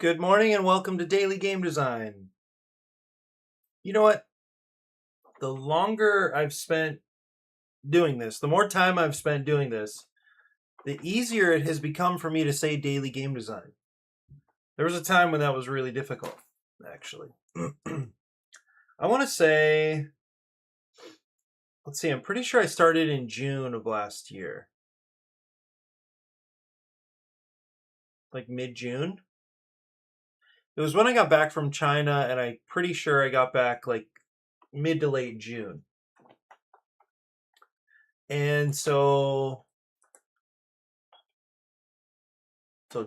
Good morning and welcome to Daily Game Design. You know what? The longer I've spent doing this, the more time I've spent doing this, the easier it has become for me to say Daily Game Design. There was a time when that was really difficult, actually. I want to say, let's see, I'm pretty sure I started in June of last year. Like mid-June. It was when I got back from China, and I'm pretty sure I got back like mid to late June. And so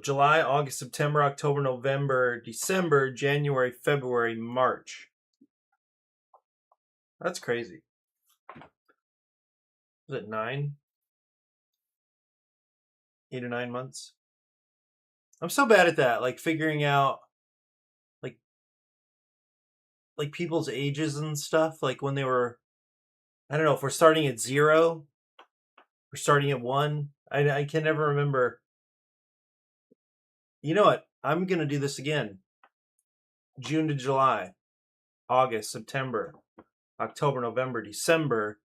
July, August, September, October, November, December, January, February, March. That's crazy. Was it 9? 8 or 9 months? I'm so bad at that, like figuring out like people's ages and stuff, like when they were, I don't know, if we're starting at 0, we're starting at 1. I can never remember. You know what? I'm going to do this again. June to July, August, September, October, November, December,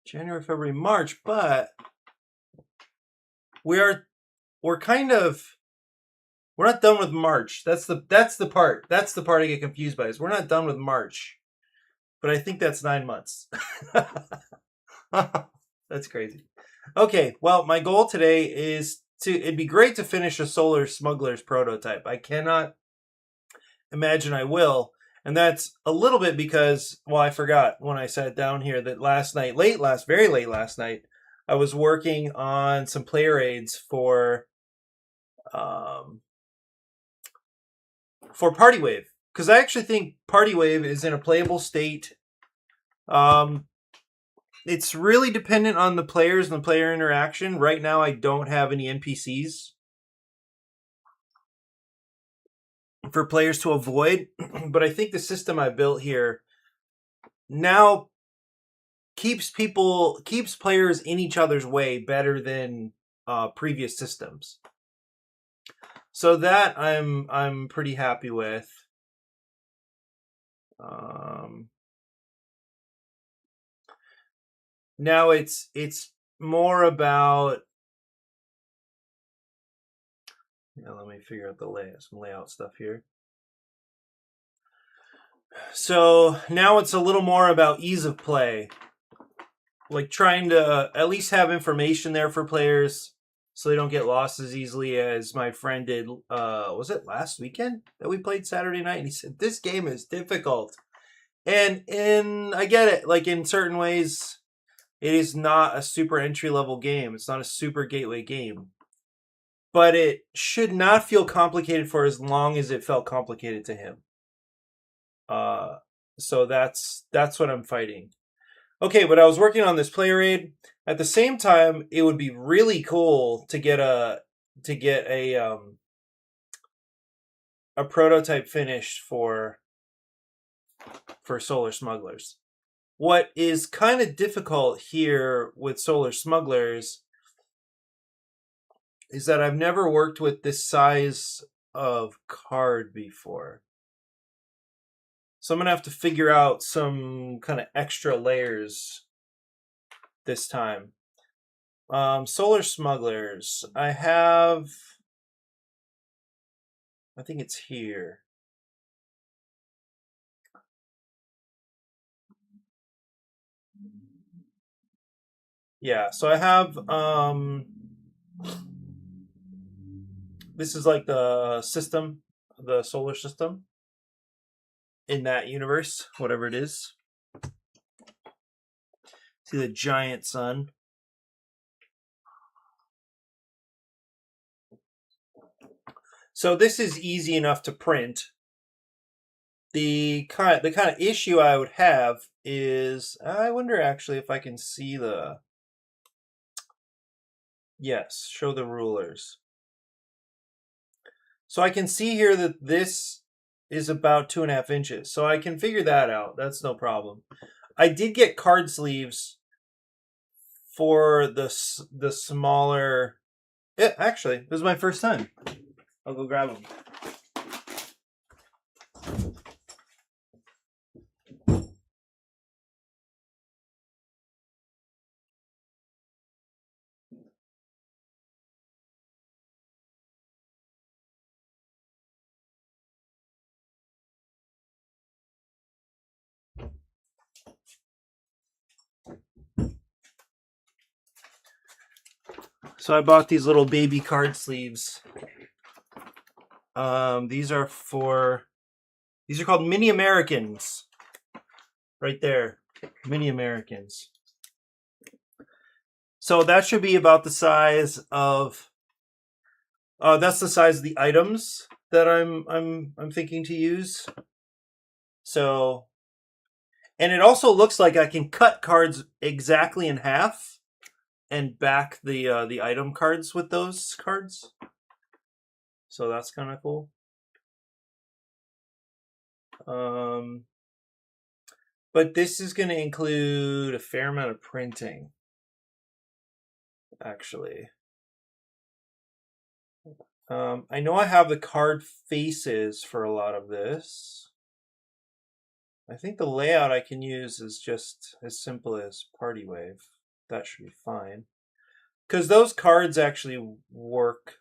January, February, March, but we're not done with March. That's the part I get confused by, is we're not done with March. But I think that's 9 months. That's crazy. Okay, well, my goal today is it'd be great to finish a Solar Smugglers prototype. I cannot imagine I will. And that's a little bit because, well, I forgot when I sat down here that very late last night, I was working on some player aids for Party Wave, because I actually think Party Wave is in a playable state. It's really dependent on the players and the player interaction. Right now, I don't have any NPCs for players to avoid, but I think the system I built here now keeps players in each other's way better than previous systems. So that I'm pretty happy with. Now it's more about. Let me figure out some layout stuff here. So now it's a little more about ease of play, like trying to at least have information there for players so they don't get lost as easily as my friend did. Was it last weekend that we played Saturday night? And he said, this game is difficult. And I get it. Like, in certain ways, it is not a super entry-level game. It's not a super gateway game. But it should not feel complicated for as long as it felt complicated to him. So that's what I'm fighting. Okay, but I was working on this player aid. At the same time, it would be really cool to get a prototype finished for Solar Smugglers. What is kind of difficult here with Solar Smugglers is that I've never worked with this size of card before. So I'm going to have to figure out some kind of extra layers this time. Solar Smugglers. I think it's here. Yeah, so I have, this is like the system, the solar system in that universe, whatever it is. See the giant sun. So this is easy enough to print. The kind of issue I would have is, I wonder actually if I can see yes, show the rulers. So I can see here that this is about 2.5 inches. So I can figure that out. That's no problem. I did get card sleeves for the smaller. Yeah, actually, this is my first time. I'll go grab them. So I bought these little baby card sleeves. These are called Mini Americans. Right there, Mini Americans. So that should be about the size of. That's the size of the items that I'm thinking to use. So, and it also looks like I can cut cards exactly in half and back the item cards with those cards. So that's kind of cool. But this is going to include a fair amount of printing, actually. I know I have the card faces for a lot of this. I think the layout I can use is just as simple as Party Wave. That should be fine. Because those cards actually work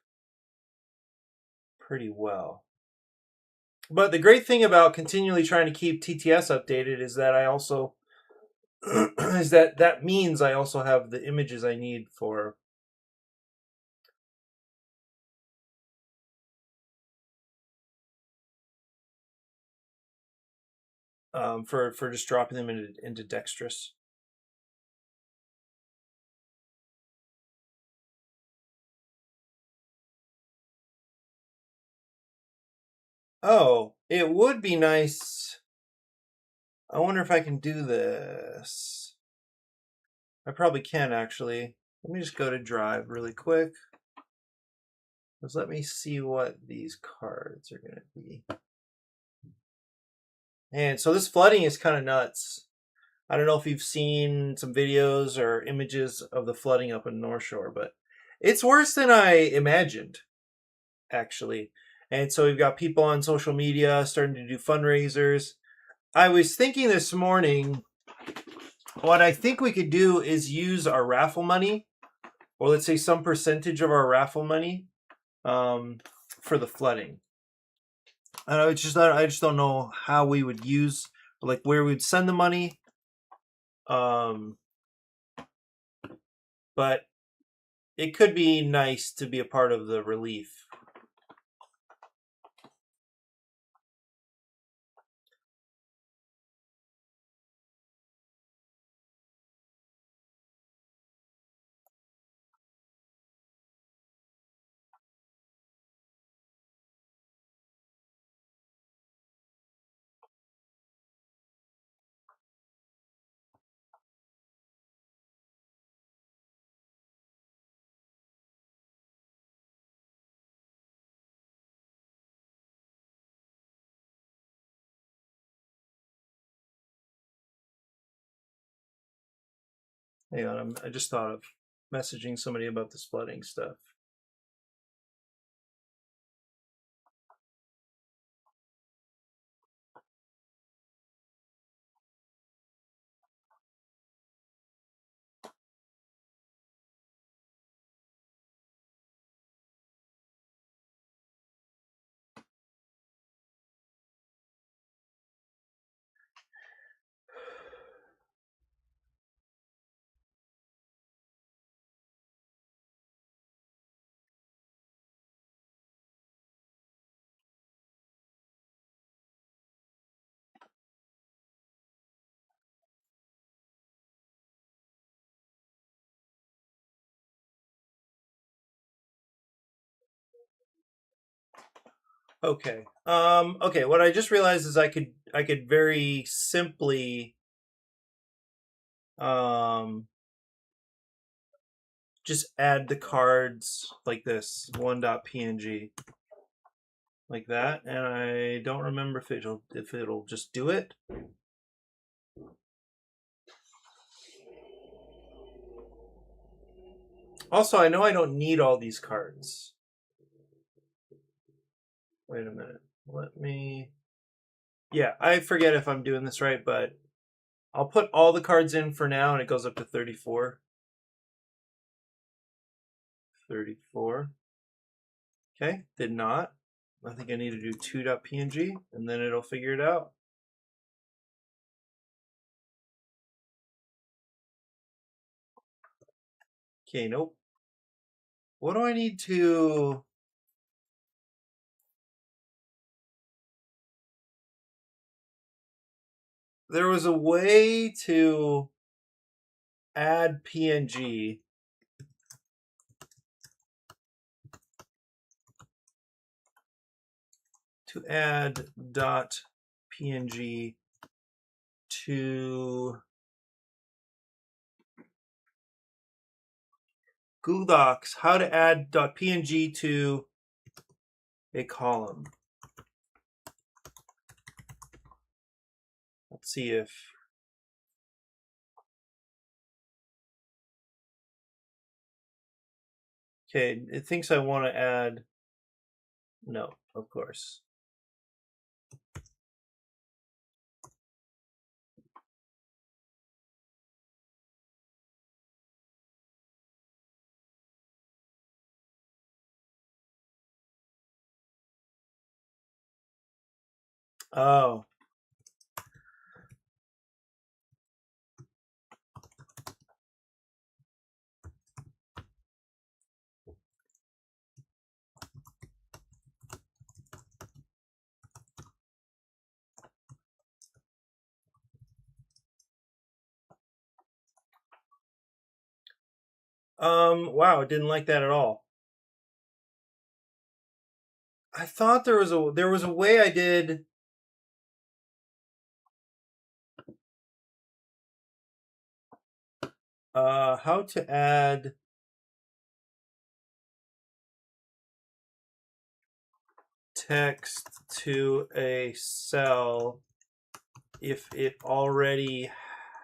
pretty well. But the great thing about continually trying to keep TTS updated is that I also that means I also have the images I need for just dropping them into Dexterous. Oh, it would be nice. I wonder if I can do this. I probably can, actually. Let me just go to Drive really quick. Just let me see what these cards are going to be. And so this flooding is kind of nuts. I don't know if you've seen some videos or images of the flooding up in North Shore, but it's worse than I imagined, actually. And so we've got people on social media starting to do fundraisers. I was thinking this morning, what I think we could do is use our raffle money, or let's say some percentage of our raffle money, for the flooding. I just don't know how we would use, like, where we'd send the money. But it could be nice to be a part of the relief. Hang on, I just thought of messaging somebody about this flooding stuff. Okay. Okay, what I just realized is I could very simply just add the cards like this, 1.png, like that, and I don't remember if it'll just do it. Also, I know I don't need all these cards. Wait a minute. Let me... Yeah, I forget if I'm doing this right, but I'll put all the cards in for now, and it goes up to 34. 34. Okay, did not. I think I need to do 2.png, and then it'll figure it out. Okay, nope. What do I need to... There was a way to add PNG. To add .png to Google Docs. How to add .png to a column. Let's see if... Okay, it thinks I want to add... No, of course. Oh. Wow, didn't like that at all. I thought there was a way I did... how to add text to a cell if it already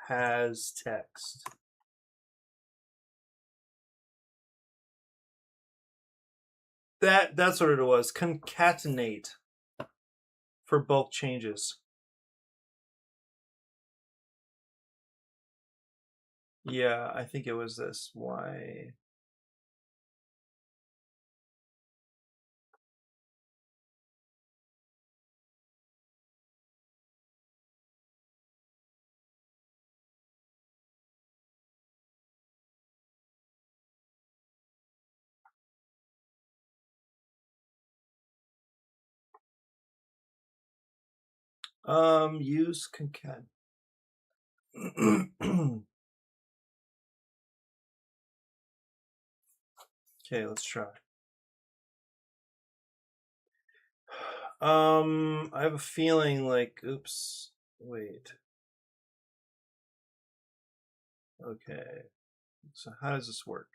has text. That's what it was. Concatenate for bulk changes. Yeah, I think it was this. Why? Use concat. Okay, let's try. I have a feeling like, oops, wait. Okay, so how does this work?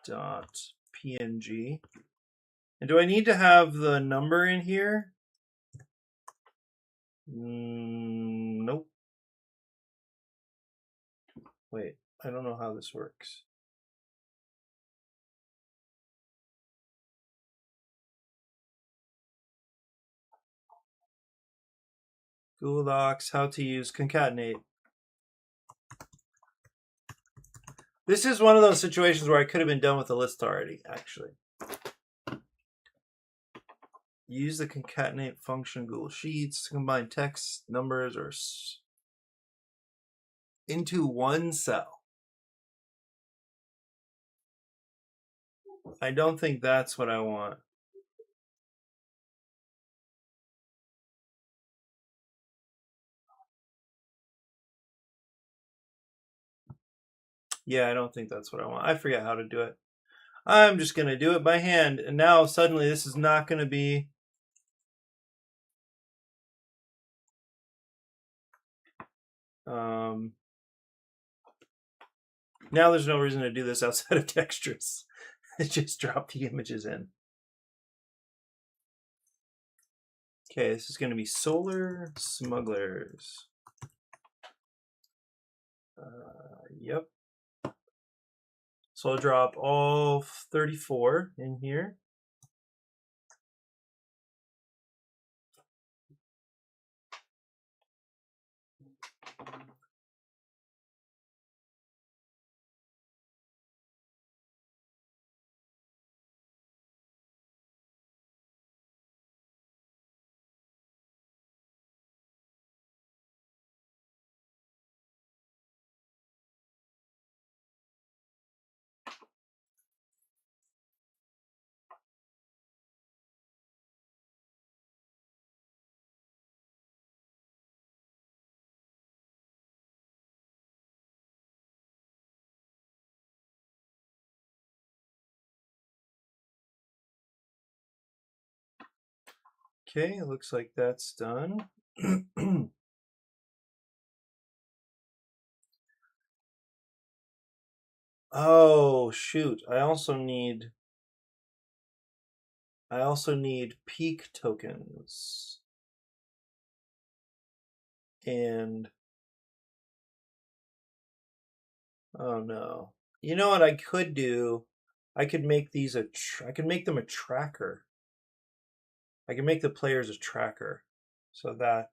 .png. And do I need to have the number in here? Nope. Wait, I don't know how this works. Google Docs, how to use concatenate. This is one of those situations where I could have been done with the list already, actually. Use the concatenate function Google Sheets to combine text, numbers, or into one cell. I don't think that's what I want. Yeah, I don't think that's what I want. I forget how to do it. I'm just going to do it by hand. And now suddenly this is not going to be... now there's no reason to do this outside of Textures. Just drop the images in. Okay, this is going to be Solar Smugglers. Yep. So I'll drop all 34 in here. Okay, it looks like that's done. Oh shoot, I also need peak tokens. And oh no. You know what I could do? I could make these I could make them a tracker. I can make the players a tracker. So that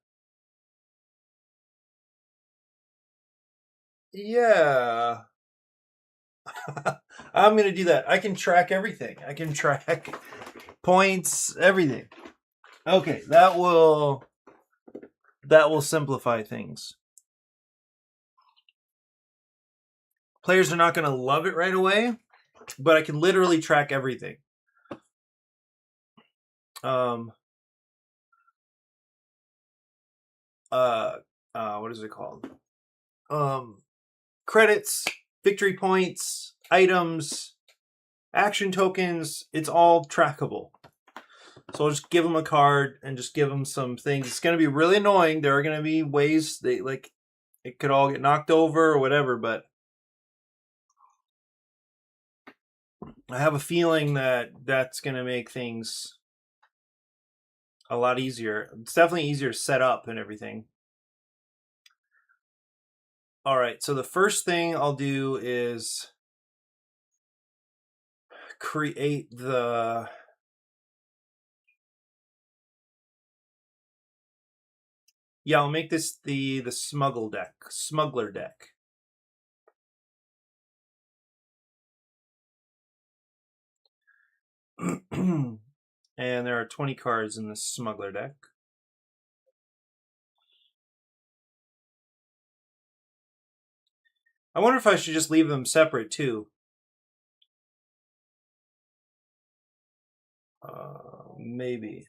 yeah. I'm going to do that. I can track everything. I can track points, everything. Okay, that will simplify things. Players are not going to love it right away, but I can literally track everything. What is it called? Credits, victory points, items, action tokens, it's all trackable. So I'll just give them a card and just give them some things. It's going to be really annoying. There are going to be ways they like it could all get knocked over or whatever, but I have a feeling that that's going to make things a lot easier. It's definitely easier to set up and everything. All right, so the first thing I'll do is create the I'll make this the smuggler deck. And there are 20 cards in the smuggler deck. I wonder if I should just leave them separate too. Maybe.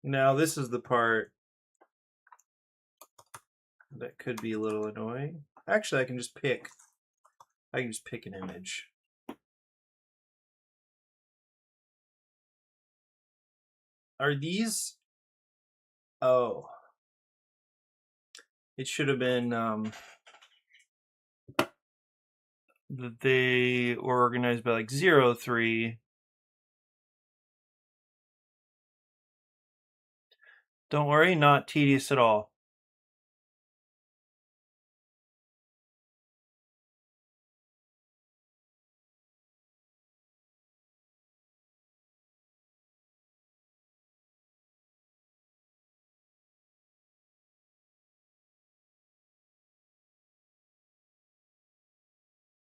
Now this is the part that could be a little annoying. Actually, I can just pick an image. Are these? Oh. It should have been that they were organized by like 0-3. Don't worry, not tedious at all.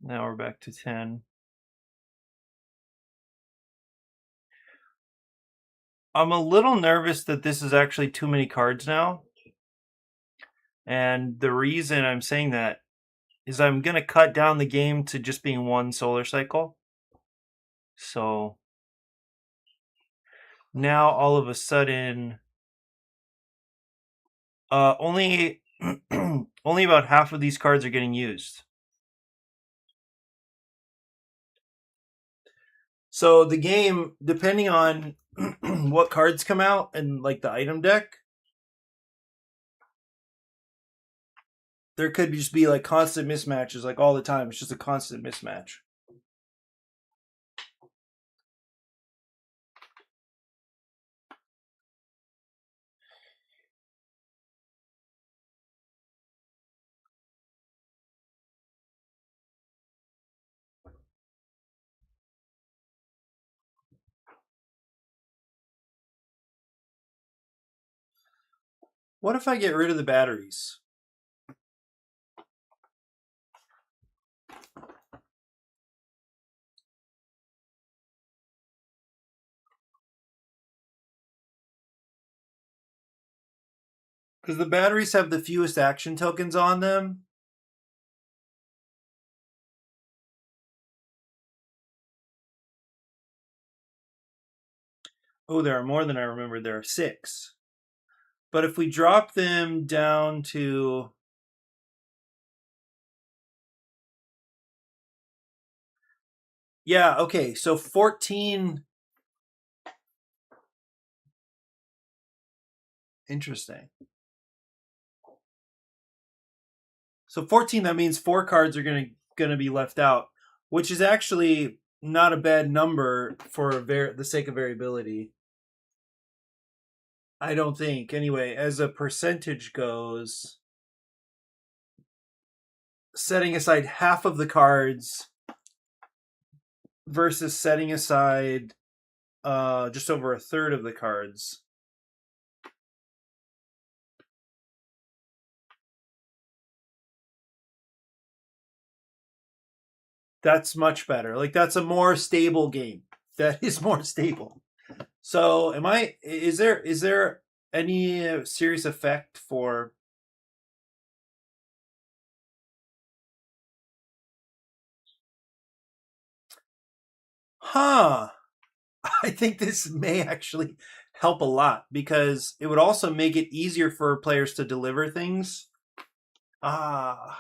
Now we're back to 10. I'm a little nervous that this is actually too many cards now. And the reason I'm saying that is I'm going to cut down the game to just being one solar cycle. So now all of a sudden, only only about half of these cards are getting used. So the game, depending on what cards come out and like the item deck, there could just be like constant mismatches, like all the time. It's just a constant mismatch. What if I get rid of the batteries? Because the batteries have the fewest action tokens on them. Oh, there are more than I remember. There are 6. But if we drop them down to... Yeah, okay, so 14... Interesting. So 14, that means 4 cards are gonna be left out, which is actually not a bad number for the sake of variability. I don't think. Anyway, as a percentage goes, setting aside half of the cards versus setting aside just over a third of the cards. That's much better. Like, that's a more stable game. That is more stable. So, is there any serious effect for... Huh. I think this may actually help a lot because it would also make it easier for players to deliver things. Huh.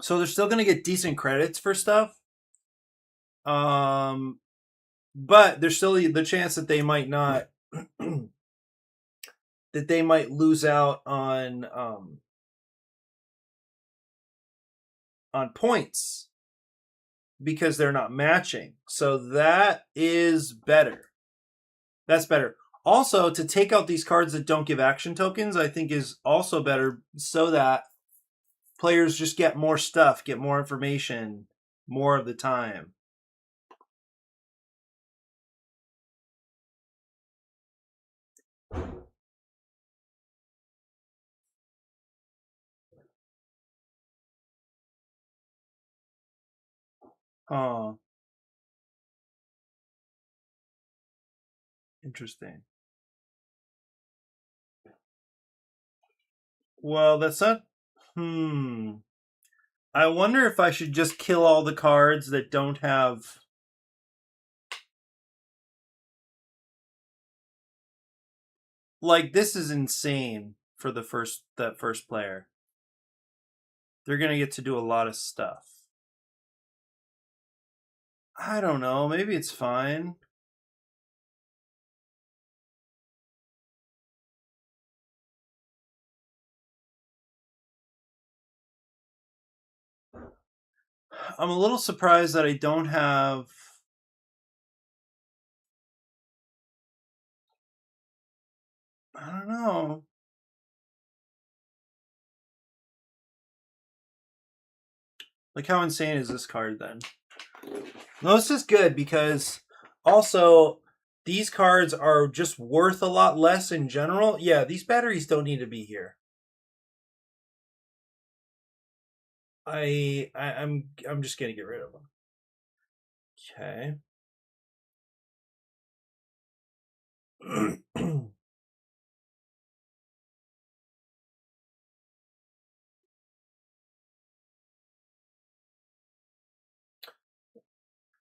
So they're still going to get decent credits for stuff. But there's still the chance that they might not that they might lose out on points because they're not matching. So that is better. That's better. Also, to take out these cards that don't give action tokens, I think is also better so that players just get more stuff, get more information more of the time. Oh, interesting. Well, that's not... I wonder if I should just kill all the cards that don't have... Like, this is insane for that first player. They're going to get to do a lot of stuff. I don't know. Maybe it's fine. I'm a little surprised that I don't have... I don't know. Like, how insane is this card then? No, this is good because also these cards are just worth a lot less in general. Yeah, these batteries don't need to be here. I'm just gonna get rid of them. Okay.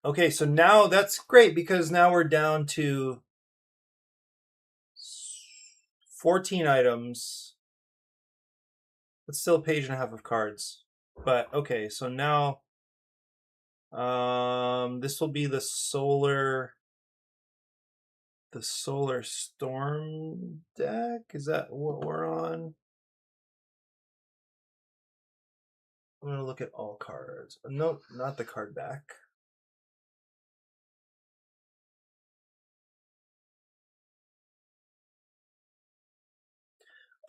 Okay, so now that's great because now we're down to 14 items. It's still a page and a half of cards. But okay, so now this will be the solar storm deck. Is that what we're on? I'm gonna look at all cards. No, not the card back.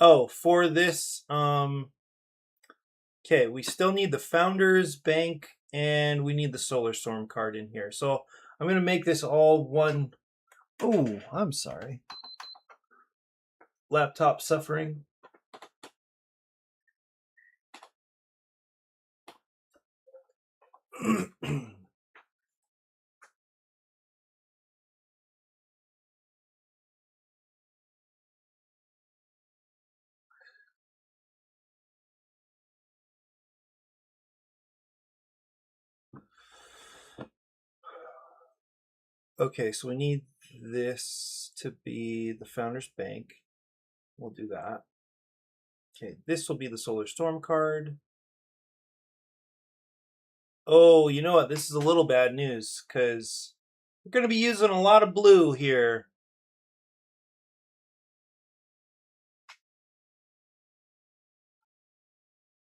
Oh, for this, okay, we still need the Founders Bank and we need the Solar Storm card in here. So I'm gonna make this all one. Oh, I'm sorry. laptop suffering. Okay, so we need this to be the Founders Bank. We'll do that. Okay, this will be the Solar Storm card. Oh, you know what? This is a little bad news because we're going to be using a lot of blue here.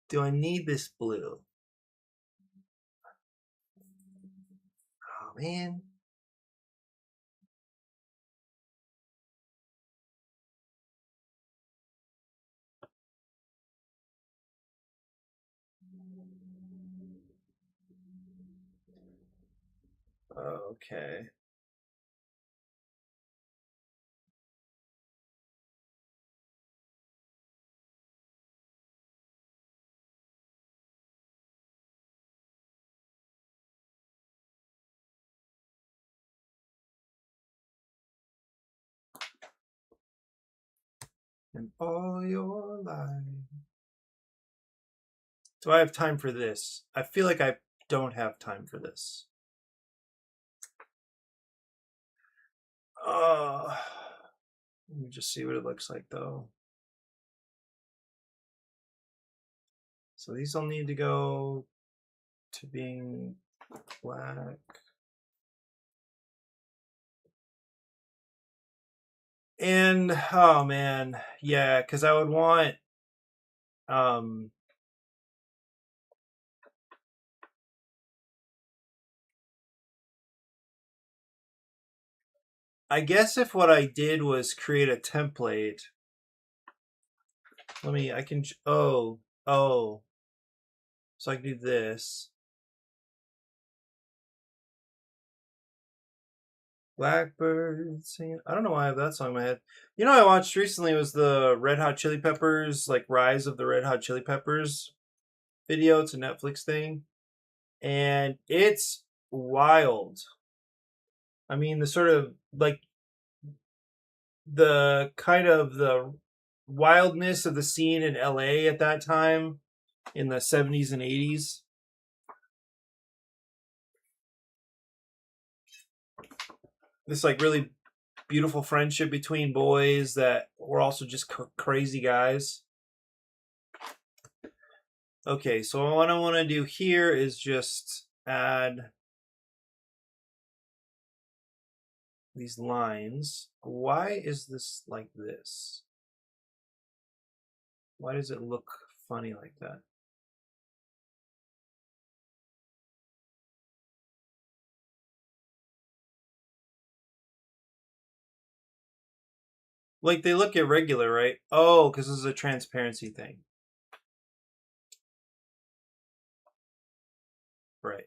Do I need this blue? Oh, man. Okay. And all your life. Do I have time for this? I feel like I don't have time for this. Let me just see what it looks like, though. So these all need to go to being black. And, oh man, yeah, because I would want, um, I guess if what I did was create a template, I can, oh, so I can do this. Blackbird singing. I don't know why I have that song in my head. You know, I watched recently was the Red Hot Chili Peppers, like Rise of the Red Hot Chili Peppers video. It's a Netflix thing, and it's wild. I mean, the sort of like the kind of the wildness of the scene in LA at that time in the 70s and 80s. This like really beautiful friendship between boys that were also just crazy guys. Okay, so what I want to do here is just add these lines. Why is this like this? Why does it look funny like that? Like they look irregular, right? Oh, because this is a transparency thing. Right.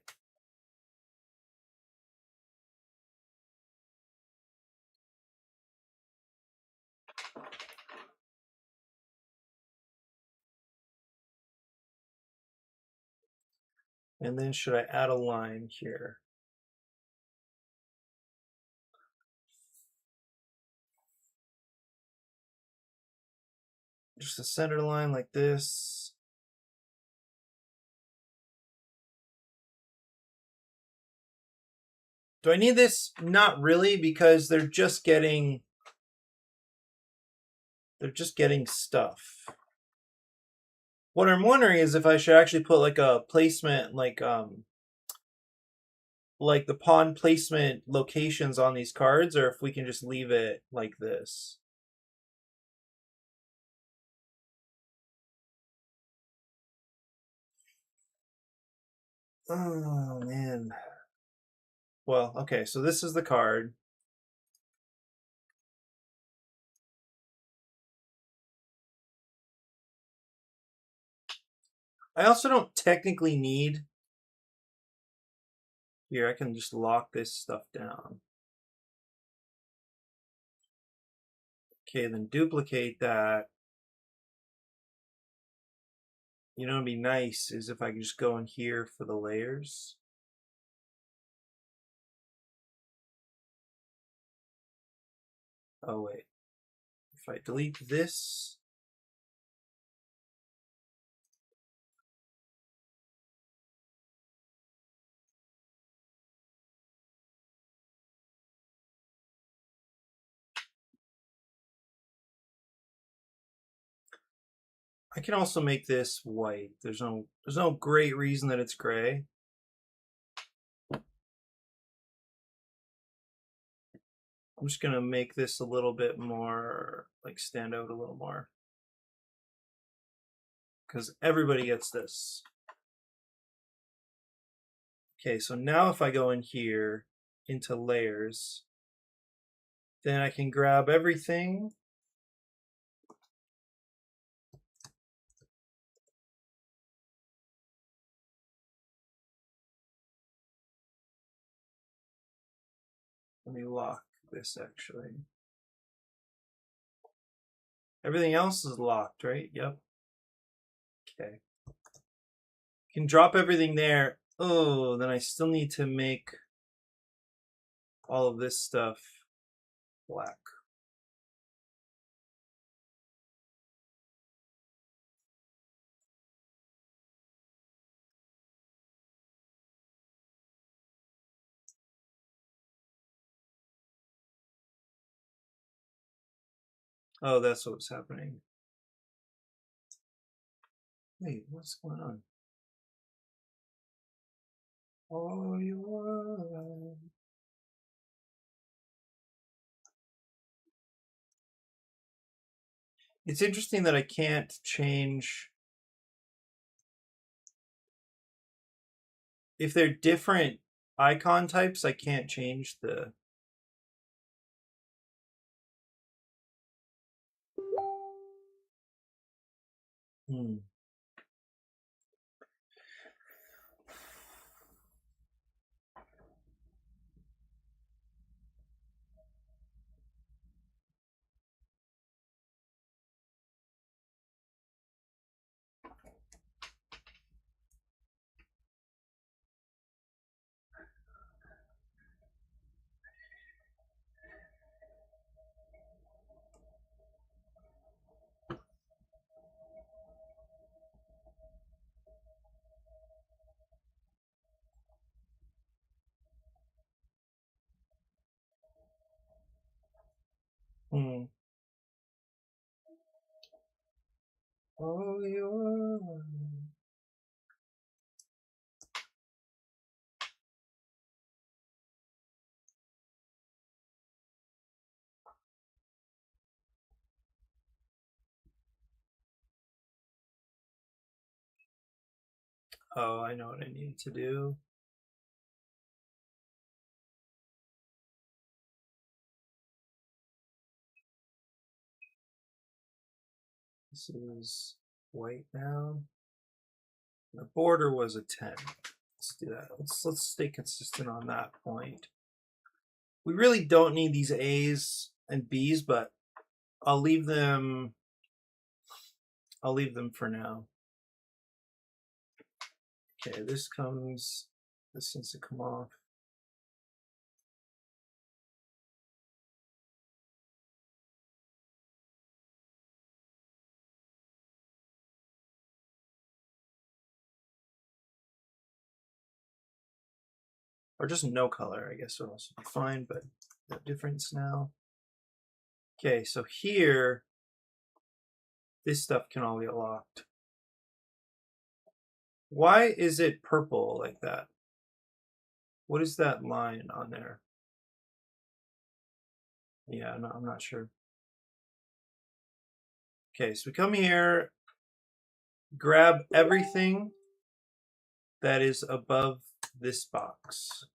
And then should I add a line here? Just a center line like this. Do I need this? Not really, because they're just getting stuff. What I'm wondering is if I should actually put like a placement, like the pawn placement locations on these cards, or if we can just leave it like this. Oh man. Well, okay, so this is the card. I also don't technically need. Here, I can just lock this stuff down. Okay, then duplicate that. You know, it'd be nice is if I could just go in here for the layers. Oh wait, if I delete this, I can also make this white. There's no great reason that it's gray. I'm just gonna make this a little bit more, like, stand out a little more. Because everybody gets this. Okay, so now if I go in here into layers, then I can grab everything. Let me lock this actually. Everything else is locked, right? Yep. Okay. Can drop everything there. Oh, then I still need to make all of this stuff black. Oh, that's what's happening. Wait, what's going on? Oh, you are. It's interesting that I can't change. If they're different icon types, I can't change the. Hmm. Hmm. Oh, you are. Oh, I know what I need to do. This is white now. The border was a 10. Let's do that. Let's stay consistent on that point. We really don't need these A's and B's, but I'll leave them. I'll leave them for now. Okay, this needs to come off. Or just no color, I guess would also be fine, but no difference now. Okay, so here, this stuff can all get locked. Why is it purple like that? What is that line on there? Yeah, no, I'm not sure. Okay, so we come here, grab everything that is above this box.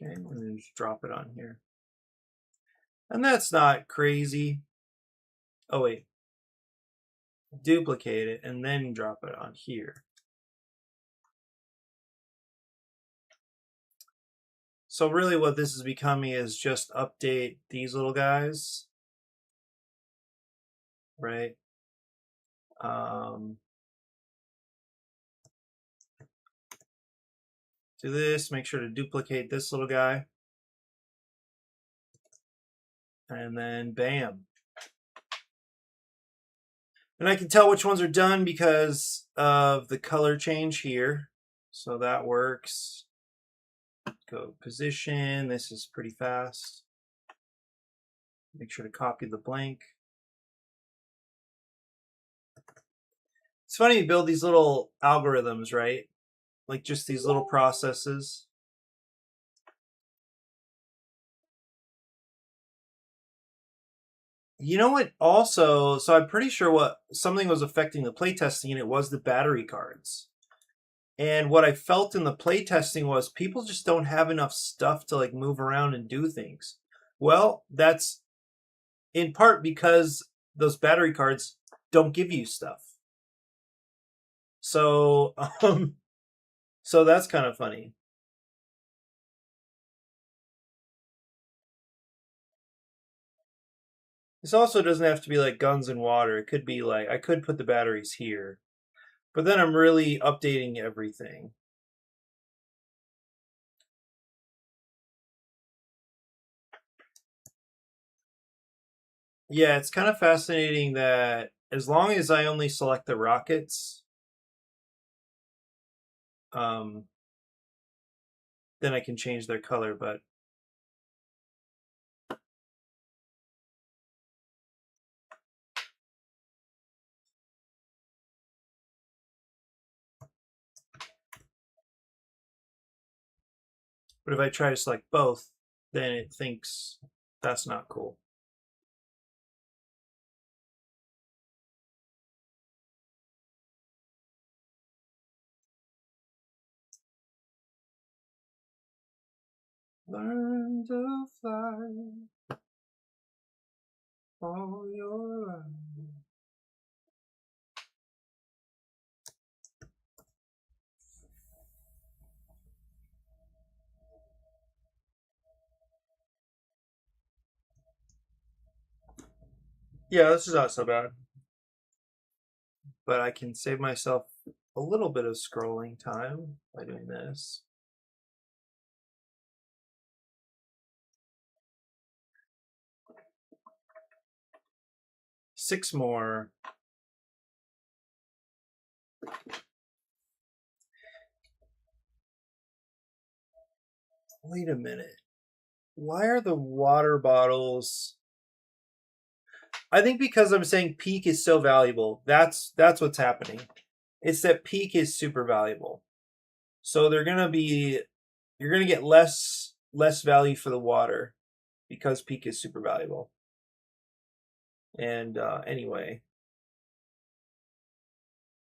Okay, and then just drop it on here. And that's not crazy. Oh, wait. Duplicate it and then drop it on here. So really what this is becoming is just update these little guys right? Do this, make sure to duplicate this little guy. And then bam. And I can tell which ones are done because of the color change here. So that works. Go position. This is pretty fast. Make sure to copy the blank. It's funny you build these little algorithms, right? Like just these little processes. You know what also, so I'm pretty sure what something was affecting the playtesting, and it was the battery cards. And what I felt in the playtesting was people just don't have enough stuff to like move around and do things. Well, that's in part because those battery cards don't give you stuff. So, so that's kind of funny. This also doesn't have to be like guns and water. It could be like, I could put the batteries here, but then I'm really updating everything. Yeah, it's kind of fascinating that as long as I only select the rockets, then I can change their color, but if I try to select both, then it thinks that's not cool. Learn to fly all your life. Yeah, this is not so bad. But I can save myself a little bit of scrolling time by doing this. Six more. Wait a minute. Why are the water bottles? I think because I'm saying peak is so valuable. That's what's happening. It's that peak is super valuable. So you're gonna get less value for the water because peak is super valuable. And anyway,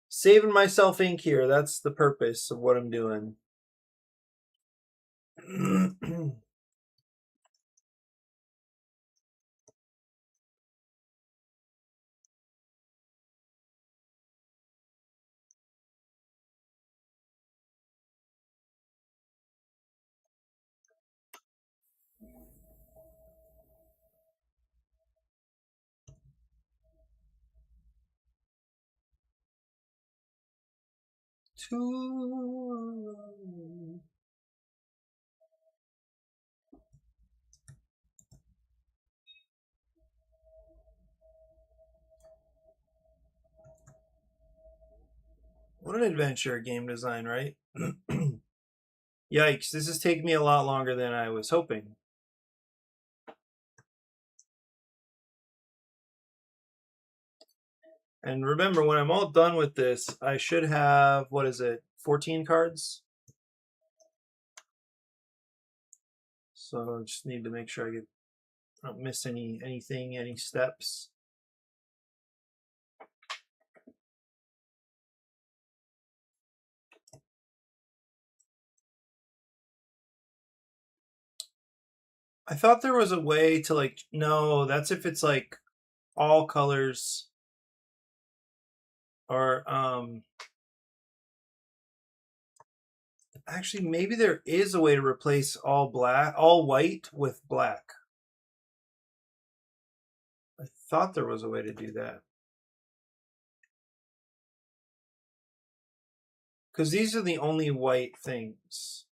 saving myself ink here. That's the purpose of what I'm doing. What an adventure, game design, right? Yikes, this is taking me a lot longer than I was hoping. And remember, when I'm all done with this, I should have, what is it, 14 cards? So I just need to make sure I don't miss anything, any steps. I thought there was a way to like, no, that's if it's like all colors or actually maybe there is a way to replace all white with black. I thought there was a way to do that. Because these are the only white things.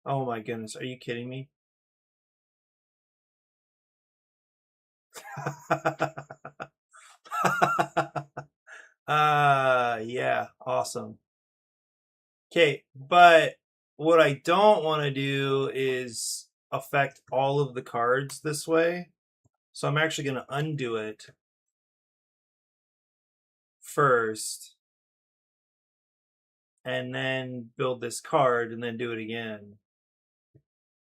Oh my goodness, are you kidding me? Yeah, awesome. Okay, but what I don't want to do is affect all of the cards this way. So I'm actually going to undo it first and then build this card and then do it again.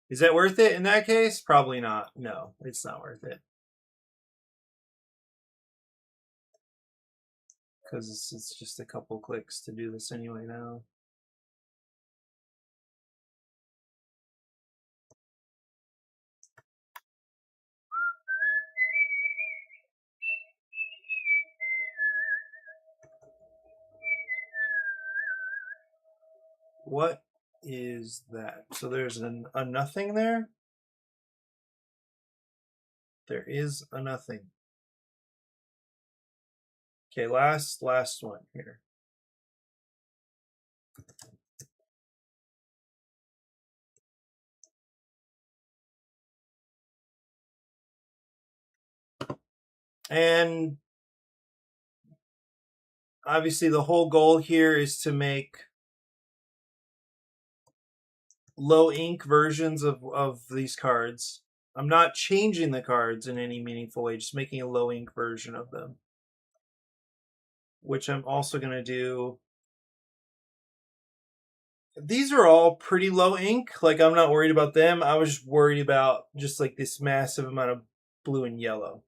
Is that worth it in that case? Probably not. No, it's not worth it. Because it's just a couple clicks to do this anyway now. What is that? So there's a nothing there? There is a nothing. Okay, last one here. And obviously the whole goal here is to make low ink versions of these cards. I'm not changing the cards in any meaningful way, just making a low ink version of them. Which I'm also going to do. These are all pretty low ink. Like, I'm not worried about them. I was just worried about just like this massive amount of blue and yellow.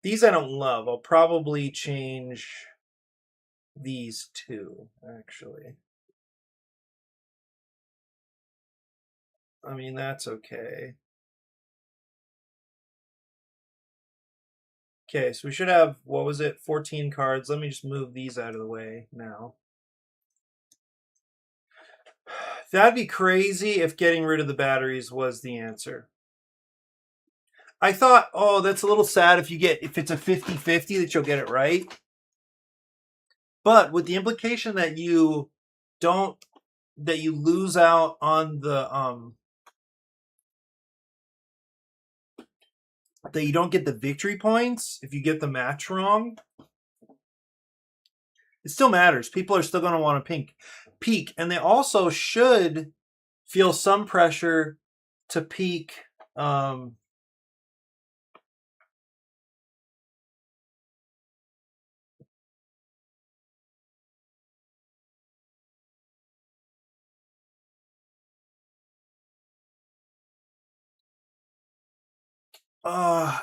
These I don't love. I'll probably change these two, actually. I mean, that's okay. Okay, so we should have, what was it, 14 cards. Let me just move these out of the way now. That'd be crazy if getting rid of the batteries was the answer. I thought, oh, that's a little sad if it's a 50-50 that you'll get it right. But with the implication that you lose out on the that you don't get the victory points if you get the match wrong, it still matters. People are still going to want to peak, and they also should feel some pressure to peak.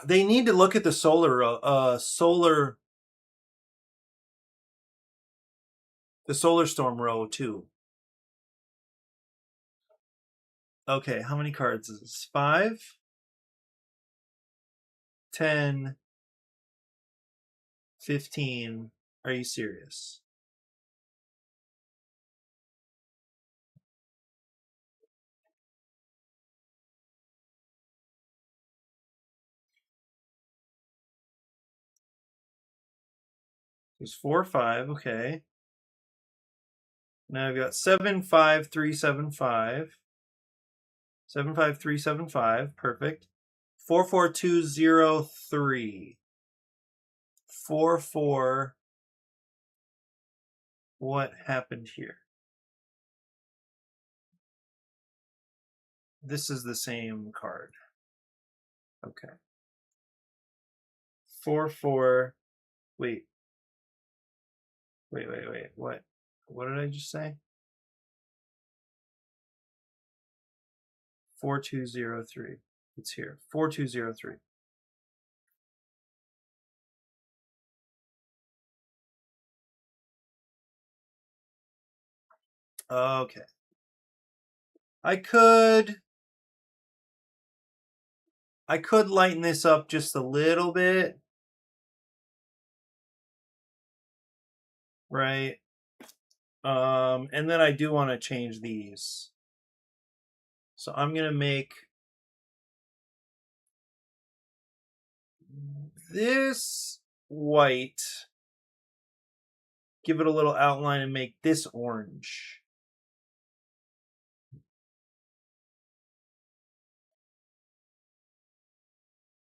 They need to look at the solar storm row too. Okay, how many cards is this? 5, 10, 15. Are you serious? There's 4, 5. Okay. Now I've got 7, 5, 3, 7, 5. 7, 5, 3, 7, 5. Perfect. 4, 4, 2, 0, 3. 4, 4. What happened here? This is the same card. Okay. 4, 4. Wait. What? What did I just say? 4203. It's here. 4203. Okay. I could lighten this up just a little bit. Right? And then I do want to change these. So I'm going to make this white, give it a little outline and make this orange.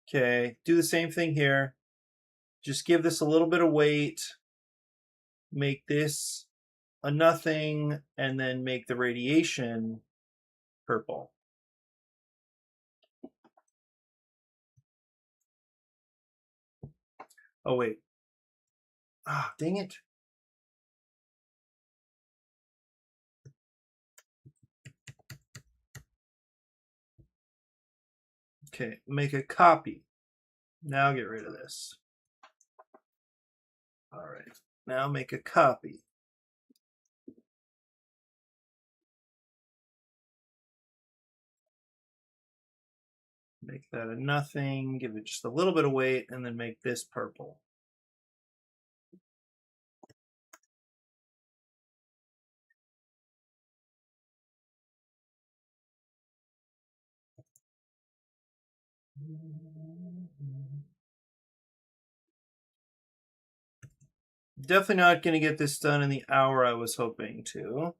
Okay, do the same thing here. Just give this a little bit of weight, make this a nothing, and then make the radiation purple. Oh, wait. Ah, dang it. Okay, make a copy. Now get rid of this. All right, now make a copy. Make that a nothing, give it just a little bit of weight, and then make this purple. Definitely not going to get this done in the hour I was hoping to.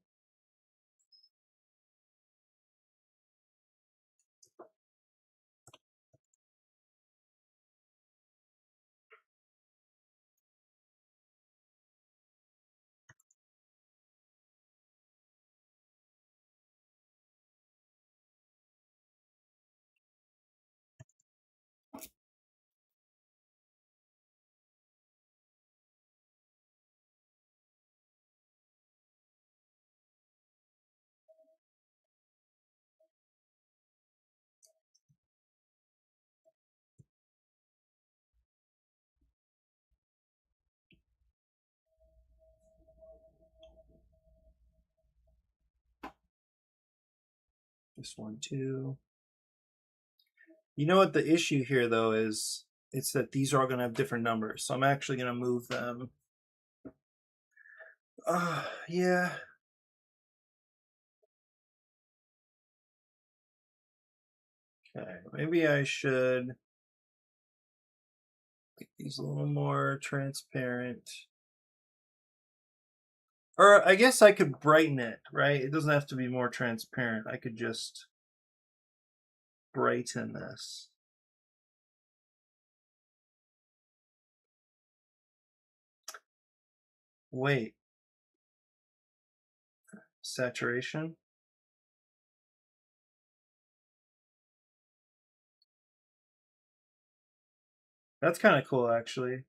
This one too. You know what the issue here though is? It's that these are all going to have different numbers, so I'm actually going to move them. Yeah. Okay, maybe I should make these a little more transparent. Or I guess I could brighten it, right? It doesn't have to be more transparent. I could just brighten this. Wait. Saturation? That's kind of cool, actually.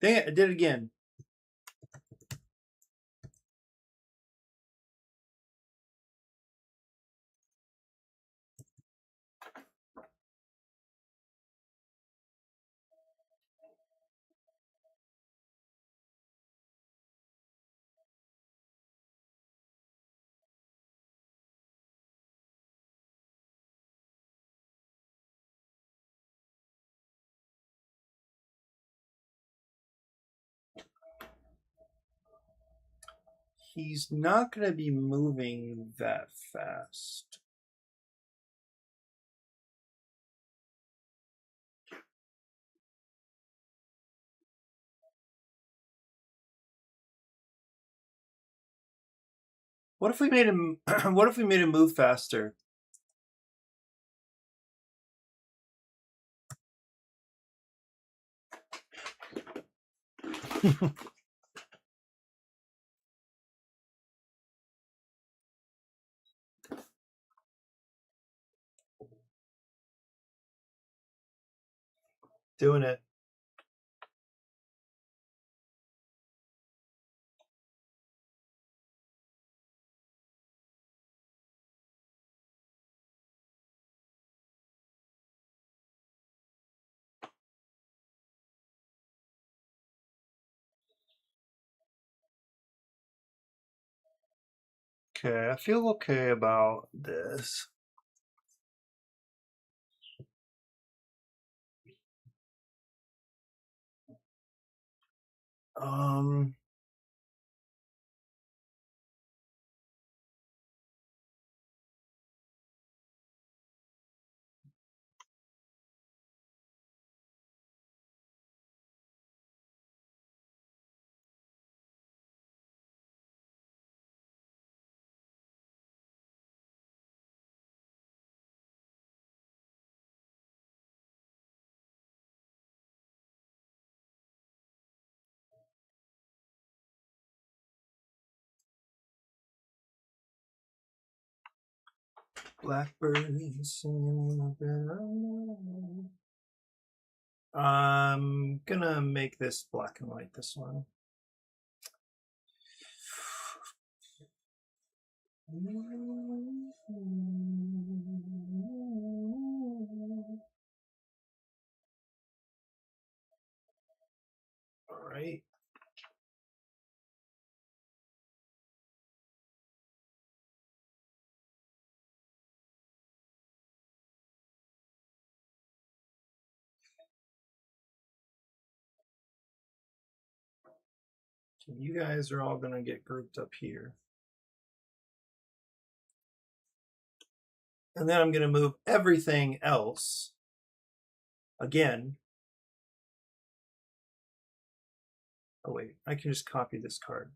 Dang it, I did it again. He's not going to be moving that fast. What if we made him what if we made him move faster? Doing it. Okay, I feel okay about this. Um, Blackbirds singing. I'm gonna make this black and white, this one. All right. So you guys are all gonna get grouped up here. And then I'm gonna move everything else again. Oh wait, I can just copy this card.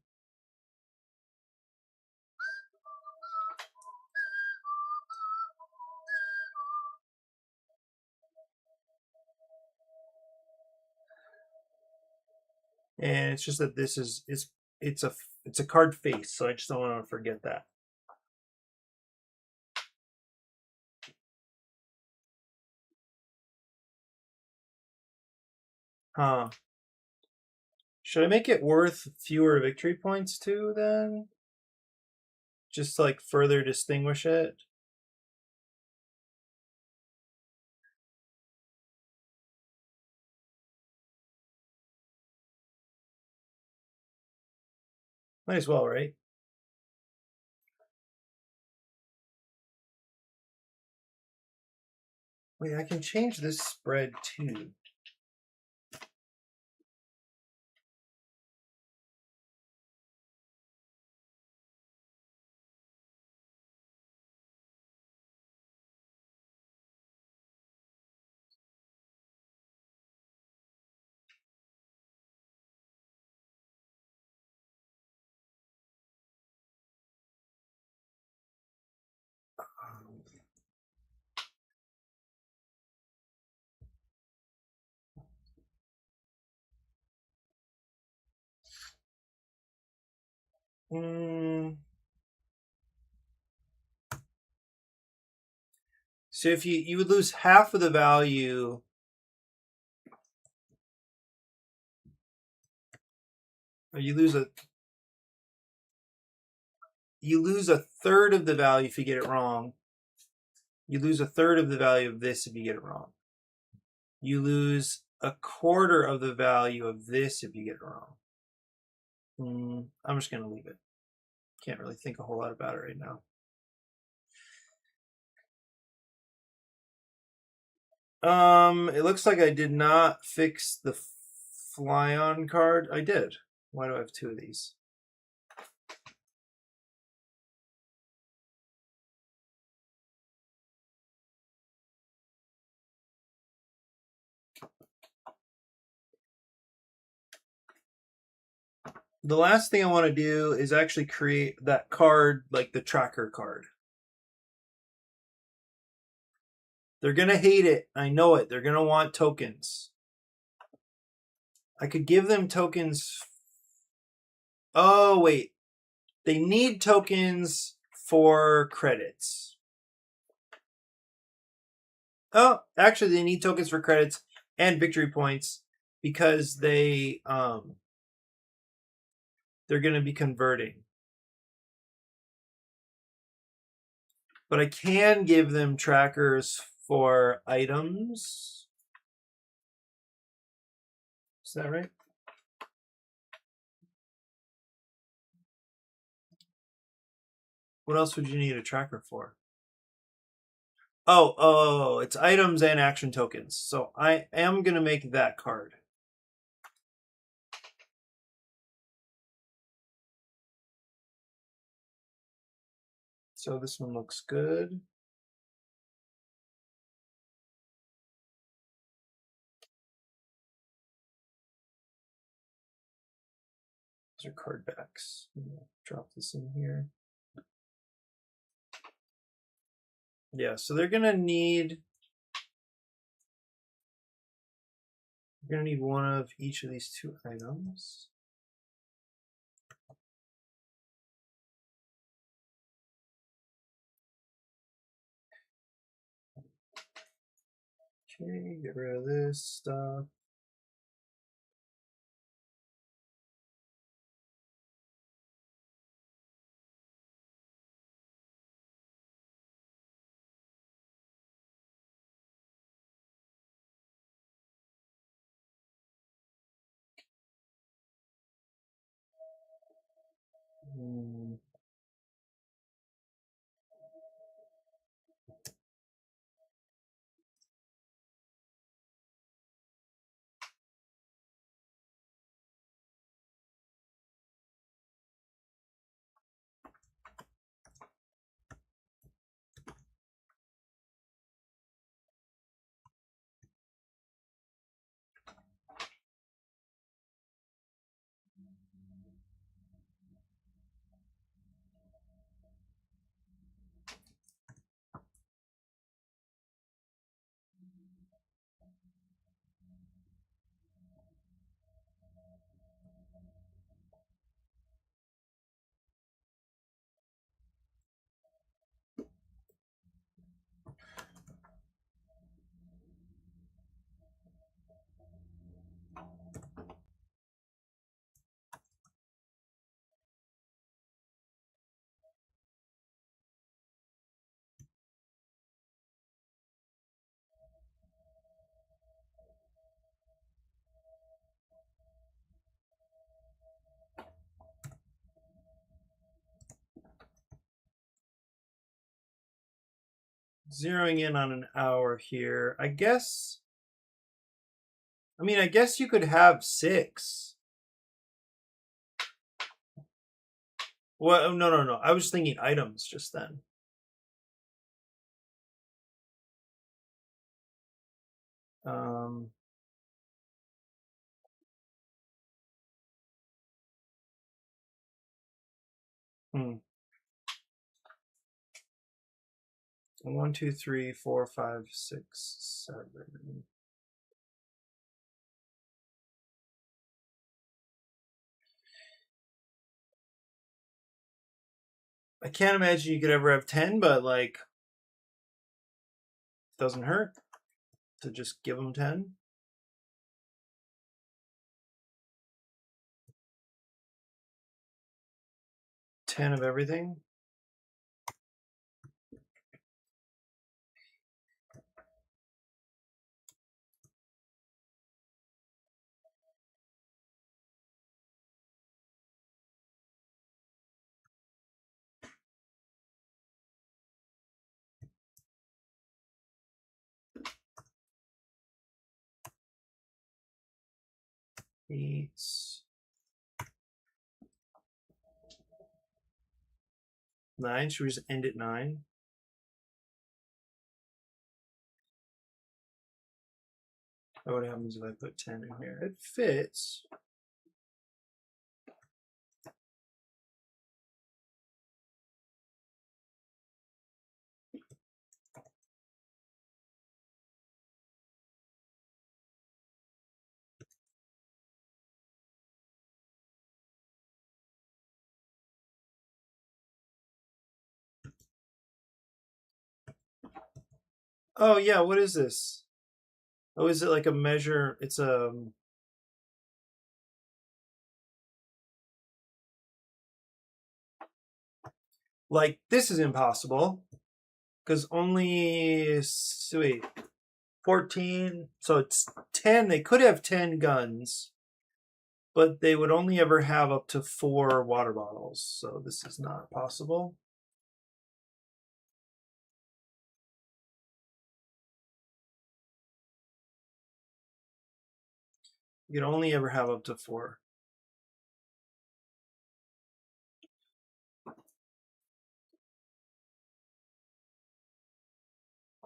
And it's just that this is it's a card face, so I just don't want to forget that. Huh. Should I make it worth fewer victory points too then? Just like further distinguish it? Might as well, right? Wait, I can change this spread too. So if you would lose half of the value, or you lose a third of the value if you get it wrong. You lose a third of the value of this if you get it wrong. You lose a quarter of the value of this if you get it wrong. I'm just gonna leave it. Can't really think a whole lot about it right now. It looks like I did not fix the fly on card. I did. Why do I have two of these? The last thing I want to do is actually create that card, like the tracker card. They're going to hate it. I know it. They're going to want tokens. I could give them tokens. Oh, wait. They need tokens for credits. Oh, actually, they need tokens for credits and victory points because they're going to be converting. But I can give them trackers for items. Is that right? What else would you need a tracker for? Oh, it's items and action tokens. So I am going to make that card. So this one looks good. Those are card backs. Drop this in here. Yeah, so they're gonna need one of each of these two items. Okay, get rid of this stuff. Zeroing in on an hour here. I guess you could have 6. Well, no. I was thinking items just then. Hmm. 1, 2, 3, 4, 5, 6, 7. I can't imagine you could ever have 10, but like, doesn't hurt to just give them 10. Ten of everything. Eight. 9. Should we just end at 9? Oh, what happens if I put 10 in here? It fits. Oh yeah, what is this? Oh, is it like a measure? It's like this is impossible because only wait 14. So it's 10. They could have 10 guns, but they would only ever have up to 4 water bottles. So this is not possible. You can only ever have up to 4.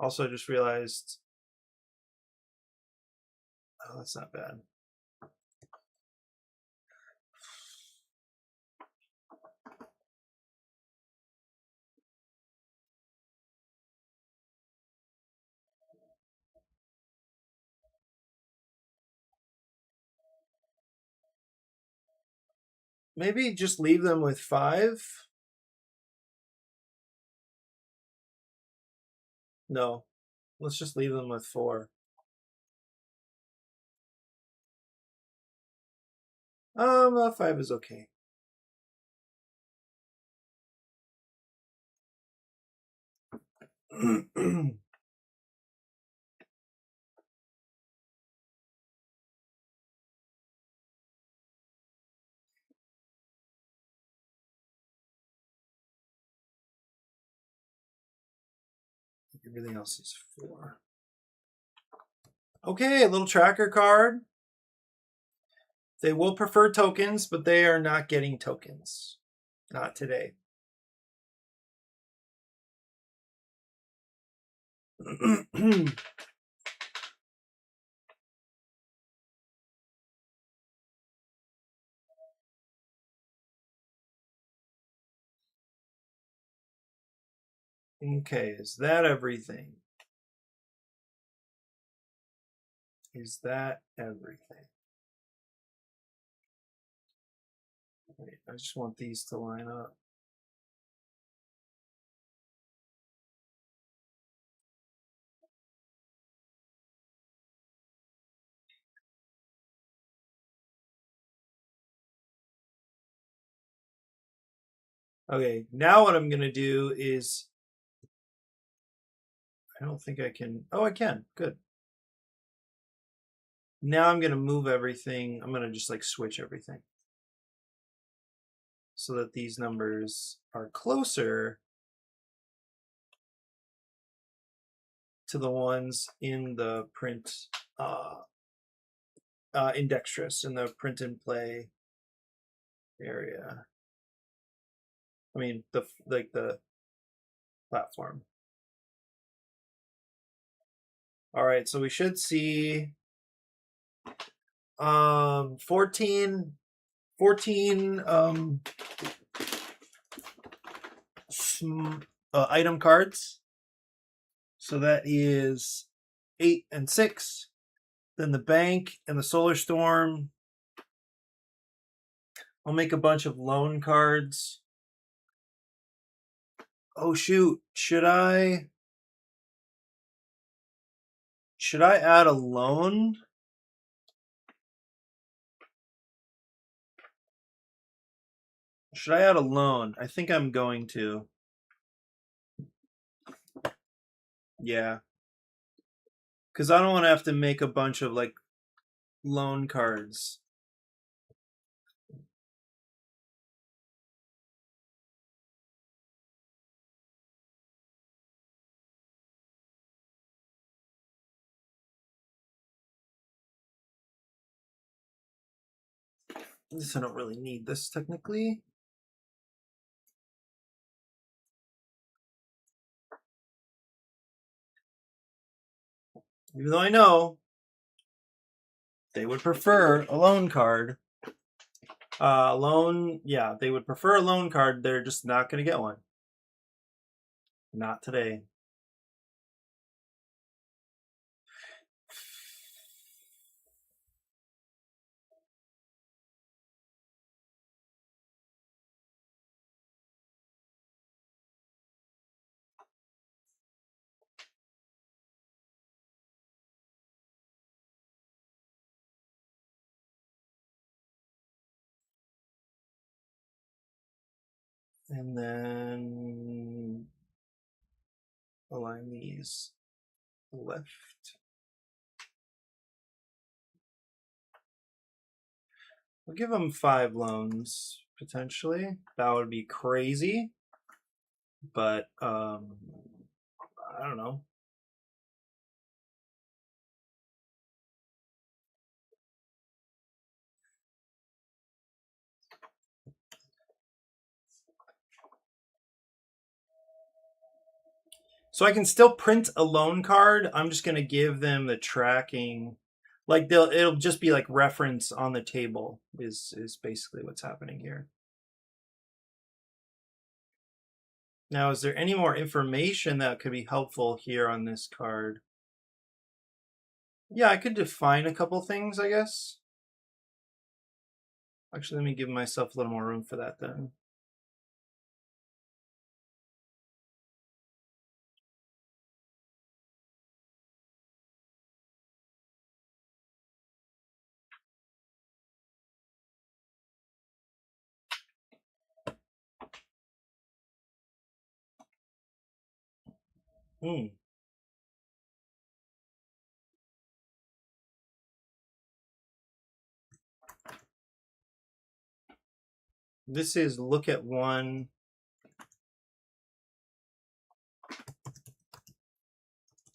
Also, I just realized, oh, that's not bad. Maybe just leave them with 5. No, let's just leave them with 4. 5 is okay. Everything else is 4. Okay, a little tracker card. They will prefer tokens, but they are not getting tokens. Not today. Okay, is that everything? Is that everything? Wait, I just want these to line up. Okay, now what I'm going to do is, I don't think I can. Oh, I can. Good. Now I'm going to move everything. I'm going to just like switch everything so that these numbers are closer to the ones in the print in Dexterous, in the print and play area. I mean, the platform. All right, so we should see 14 item cards. So that is 8 and 6. Then the bank and the solar storm. I'll make a bunch of loan cards. Oh shoot, should I add a loan? Should I add a loan? I think I'm going to. Yeah. Because I don't want to have to make a bunch of like loan cards. This, I don't really need this technically. Even though I know they would prefer a loan card. Yeah, they would prefer a loan card. They're just not going to get one. Not today. And then align these left. We'll give them 5 loans, potentially. That would be crazy. But, I don't know. So I can still print a loan card. I'm just going to give them the tracking. Like it'll just be like reference on the table is basically what's happening here. Now, is there any more information that could be helpful here on this card? Yeah, I could define a couple things, I guess. Actually, let me give myself a little more room for that then. Hmm. This is look at one.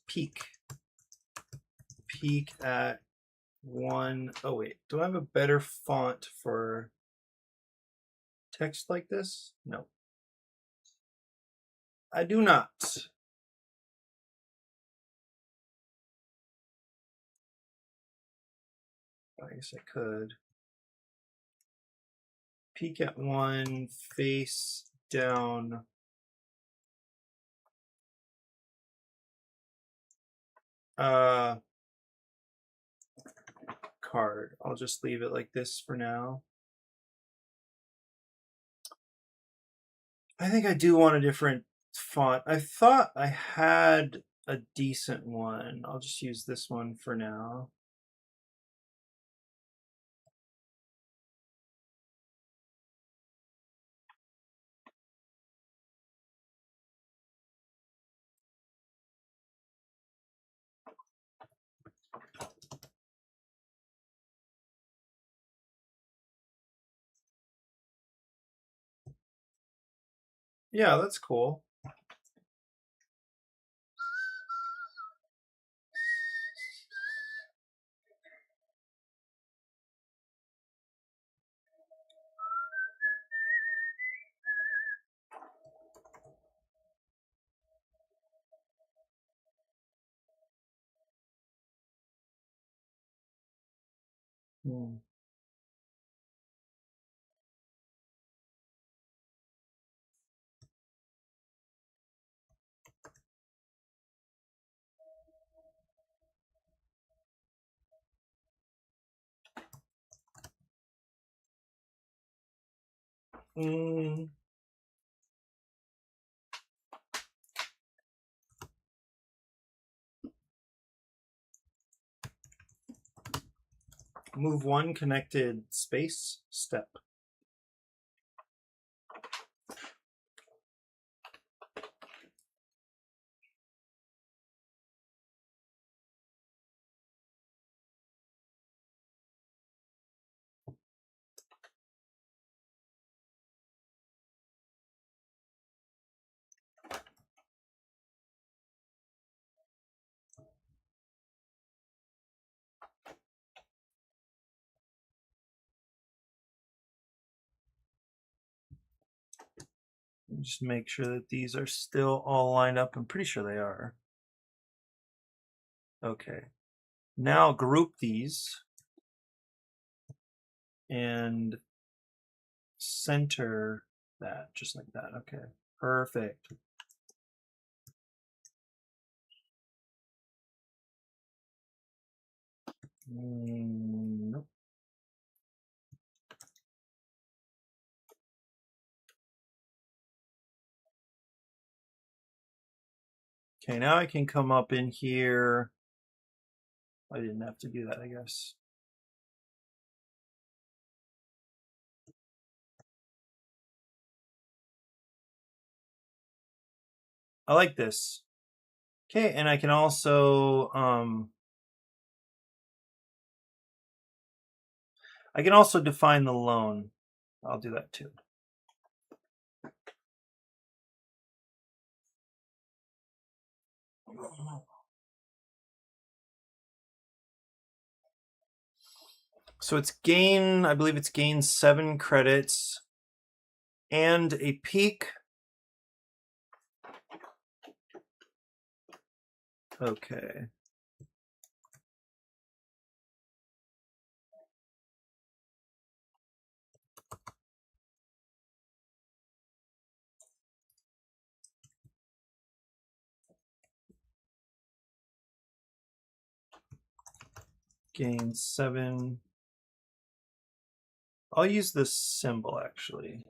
Peek at one. Oh wait, do I have a better font for text like this? No, I do not. I guess I could. Peek at one, face down. Card. I'll just leave it like this for now. I think I do want a different font. I thought I had a decent one. I'll just use this one for now. Yeah, that's cool. Hmm. Mm. Move one connected space step. Just make sure that these are still all lined up. I'm pretty sure they are. Okay. Now group these and center that just like that. Okay. Perfect. Nope. Okay, now I can come up in here. I didn't have to do that, I guess. I like this. Okay, and I can also define the loan. I'll do that too. So it's gain, I believe it's gain 7 credits and a peak. Okay. Gain 7. I'll use this symbol actually.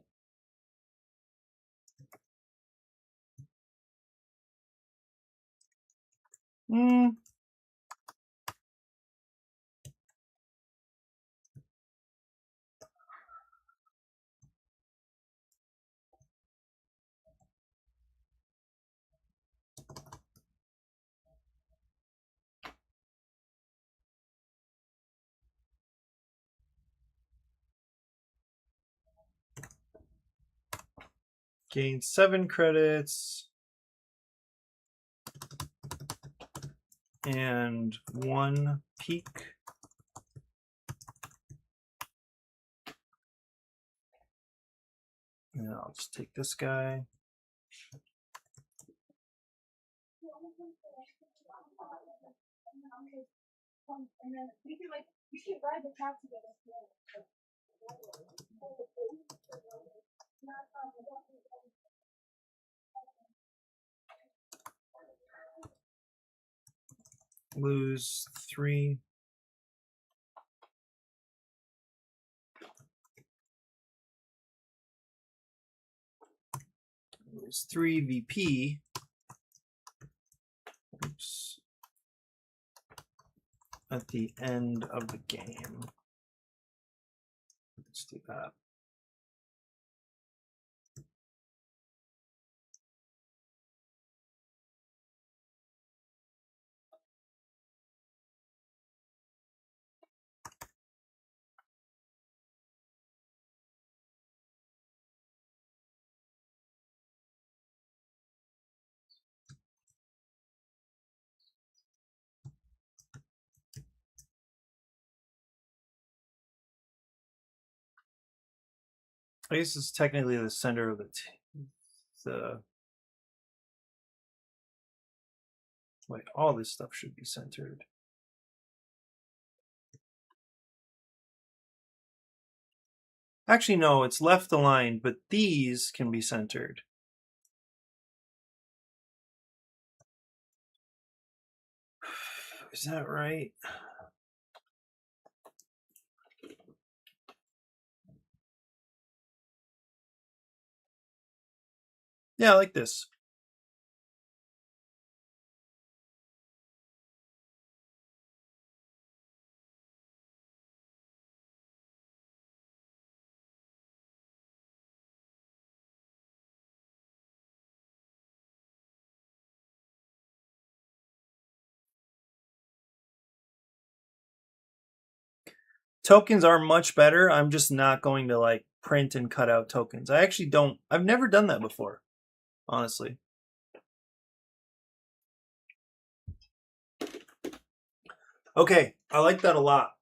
Gain 7 credits. And 1 peak. And I'll just take this guy. Lose 3. Lose 3 VP. Oops. At the end of the game. Let's do that. I guess it's technically the center of the wait, all this stuff should be centered. Actually, no, it's left aligned, but these can be centered. Is that right? Yeah, I like this. Tokens are much better. I'm just not going to like print and cut out tokens. I actually don't. I've never done that before, honestly. Okay, I like that a lot.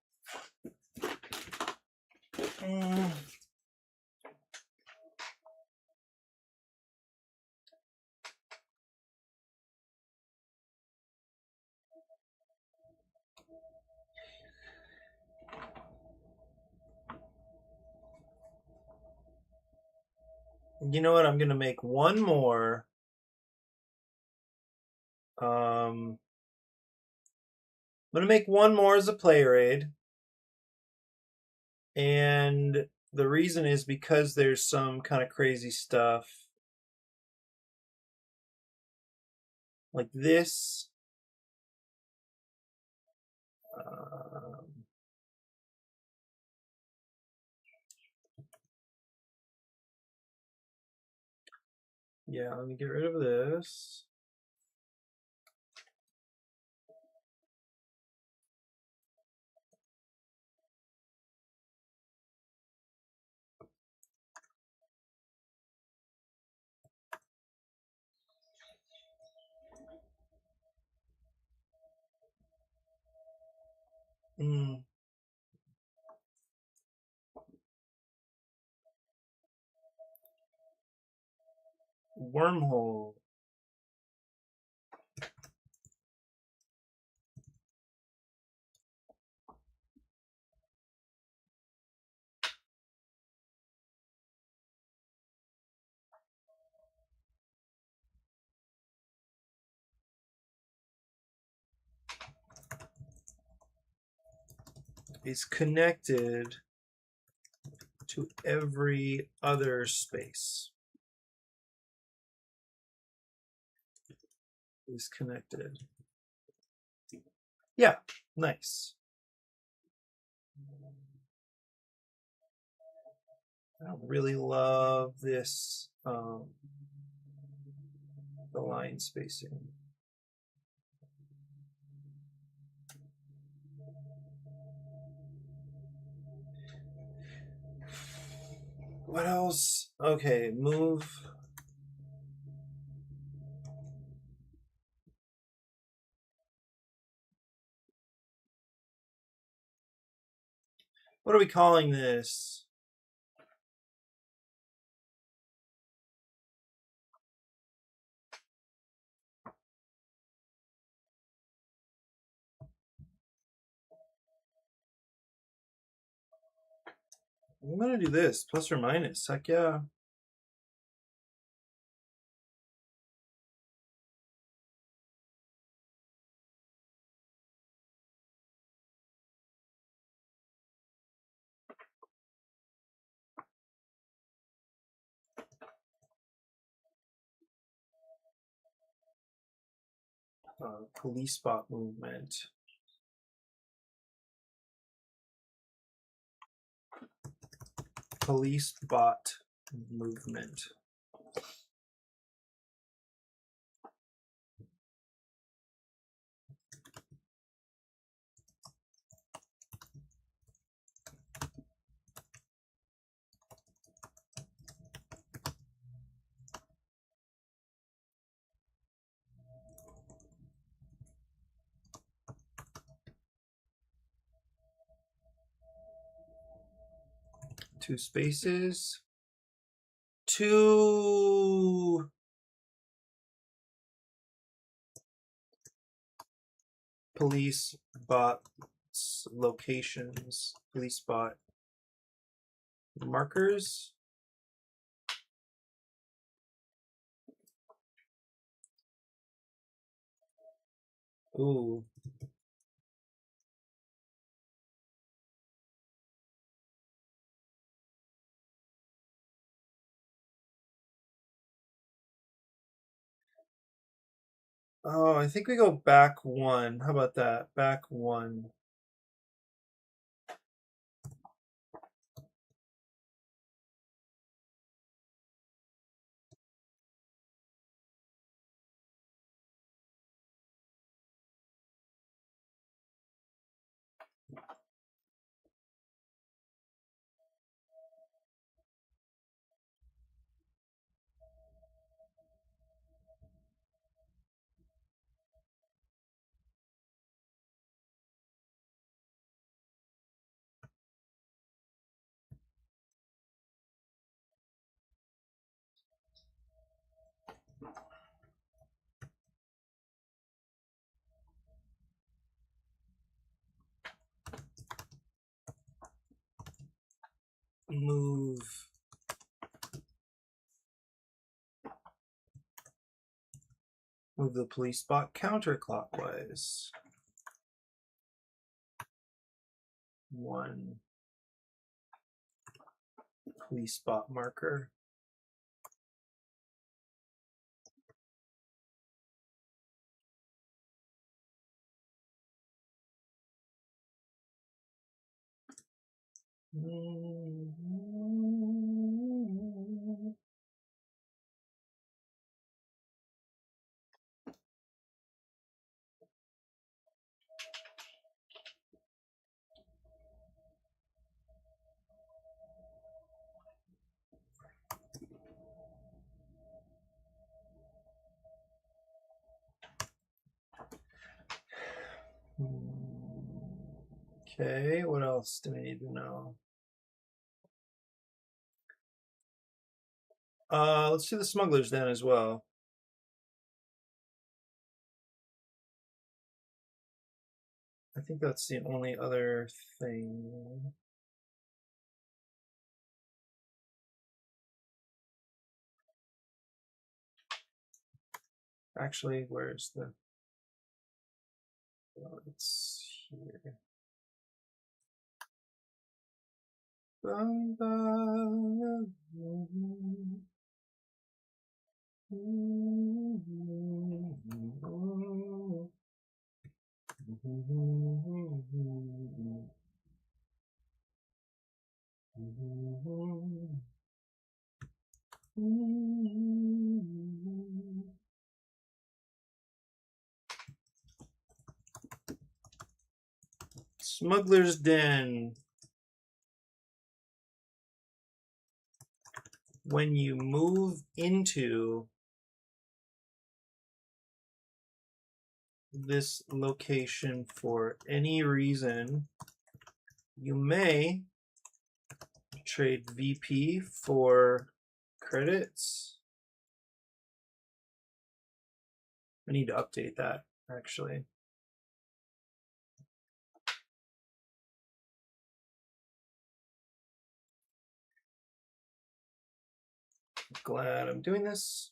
You know what? I'm gonna make one more. I'm gonna make one more as a player aid, and the reason is because there's some kind of crazy stuff like this. Yeah, let me get rid of this. Wormhole. is connected to every other space. Is connected. Yeah, nice. I don't really love this, the line spacing. What else? Okay, move. What are we calling this? I'm gonna do this, plus or minus. Heck yeah. Police spot movement. Police bot movement. Two spaces. Two police bot locations. Police bot markers. Ooh. Oh, I think we go back one. How about that? Back one. Move. Move the police spot counterclockwise. One police spot marker. Okay, what else do we need to know? Let's do the smugglers then as well. I think that's the only other thing. Actually, where's the... Oh, it's here. Smugglers Den. When you move into this location for any reason, you may trade VP for credits. I need to update that, actually. Glad I'm doing this.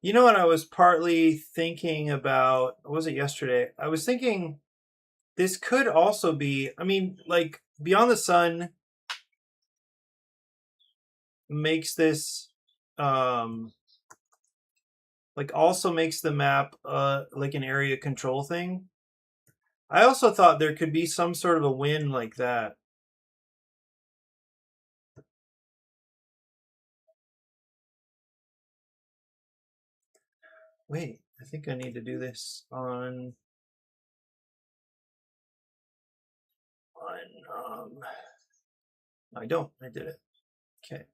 You know what I was partly thinking about? What was it yesterday? I was thinking this could also be, I mean, like Beyond the Sun makes this like also makes the map like an area control thing. I also thought there could be some sort of a win like that. Wait, I think I need to do this on I don't. I did it. Okay.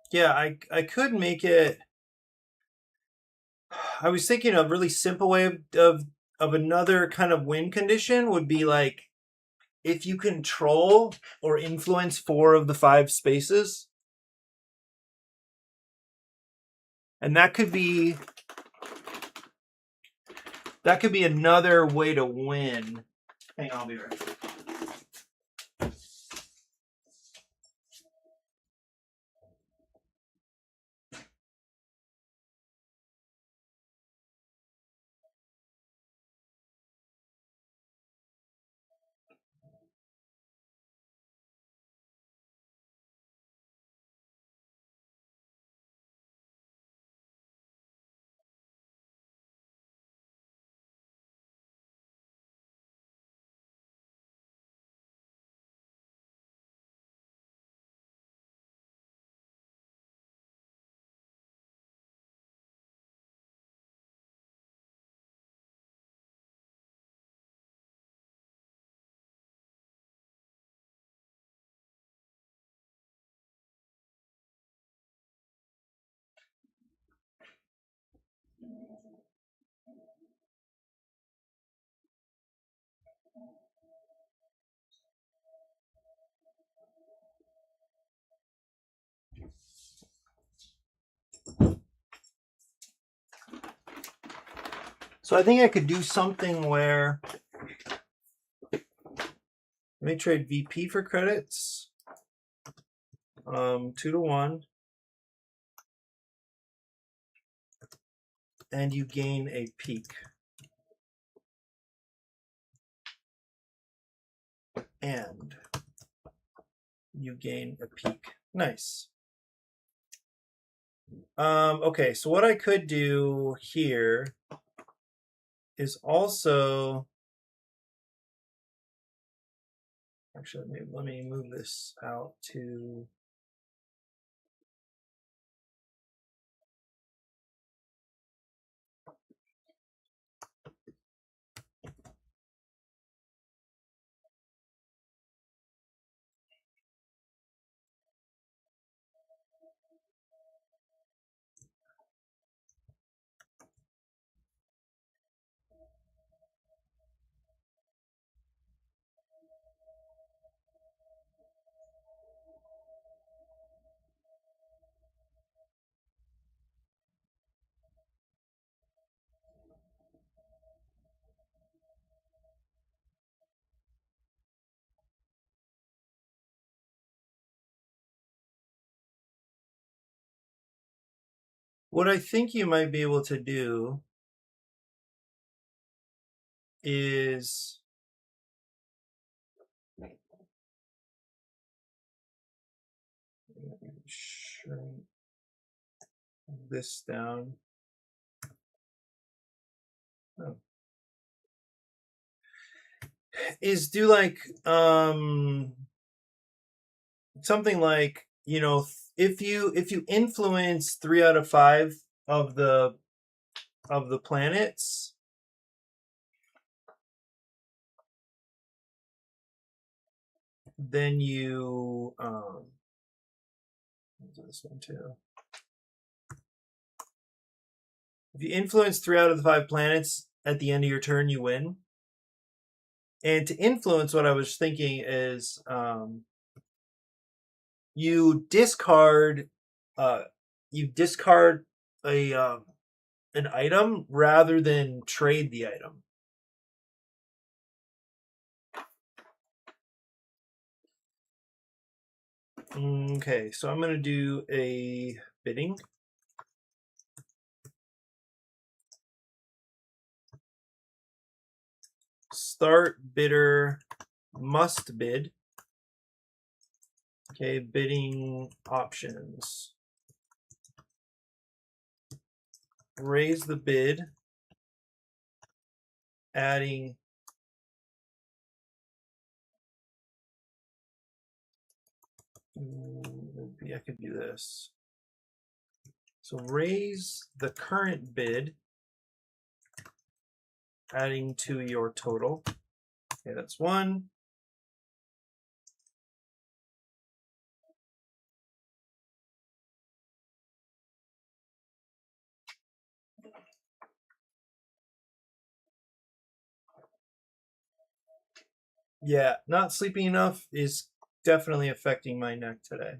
Yeah, I could make it. I was thinking a really simple way of another kind of win condition would be like if you control or influence 4 of the 5 spaces, and that could be another way to win. Hang on, I'll be right back. So I think I could do something where let me trade VP for credits. 2 to 1. And you gain a peak. And you gain a peak. Nice. Okay, so what I could do here is also actually let me move this out to What I think you might be able to do is shrink this down. Oh. Is do like something like, you know, if you influence 3 out of 5 of the planets, then you this one too. If you influence 3 out of the 5 planets at the end of your turn, you win. And to influence, what I was thinking is you discard a an item rather than trade the item. Okay, so I'm going to do a bidding. Start bidder must bid. Okay, bidding options. Raise the bid, adding maybe I could do this. So raise the current bid, adding to your total. Okay, that's 1. Yeah, not sleeping enough is definitely affecting my neck today.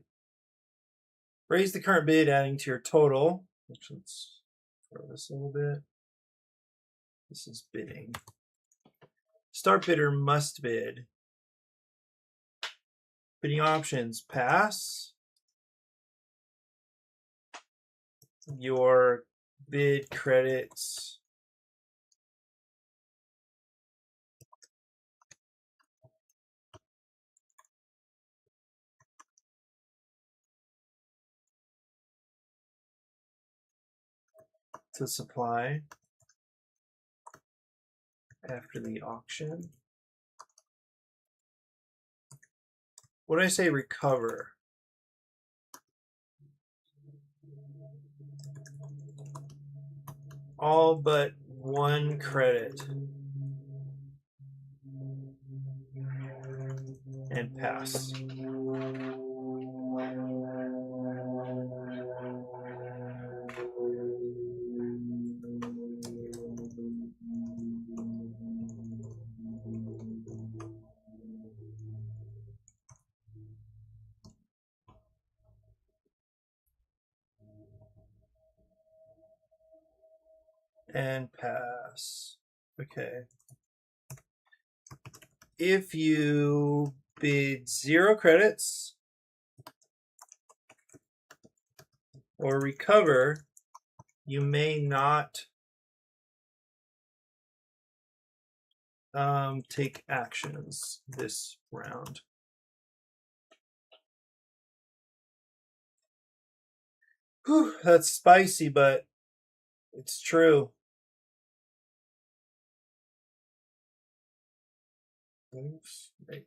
Raise the current bid, adding to your total. Which, let's throw this a little bit. This is bidding. Start bidder must bid. Bidding options, pass. Your bid credits to supply after the auction. What did I say? Recover. All but 1 credit. And pass. And pass. Okay. If you bid 0 credits or recover, you may not take actions this round. Whew, that's spicy, but it's true. Oops, right.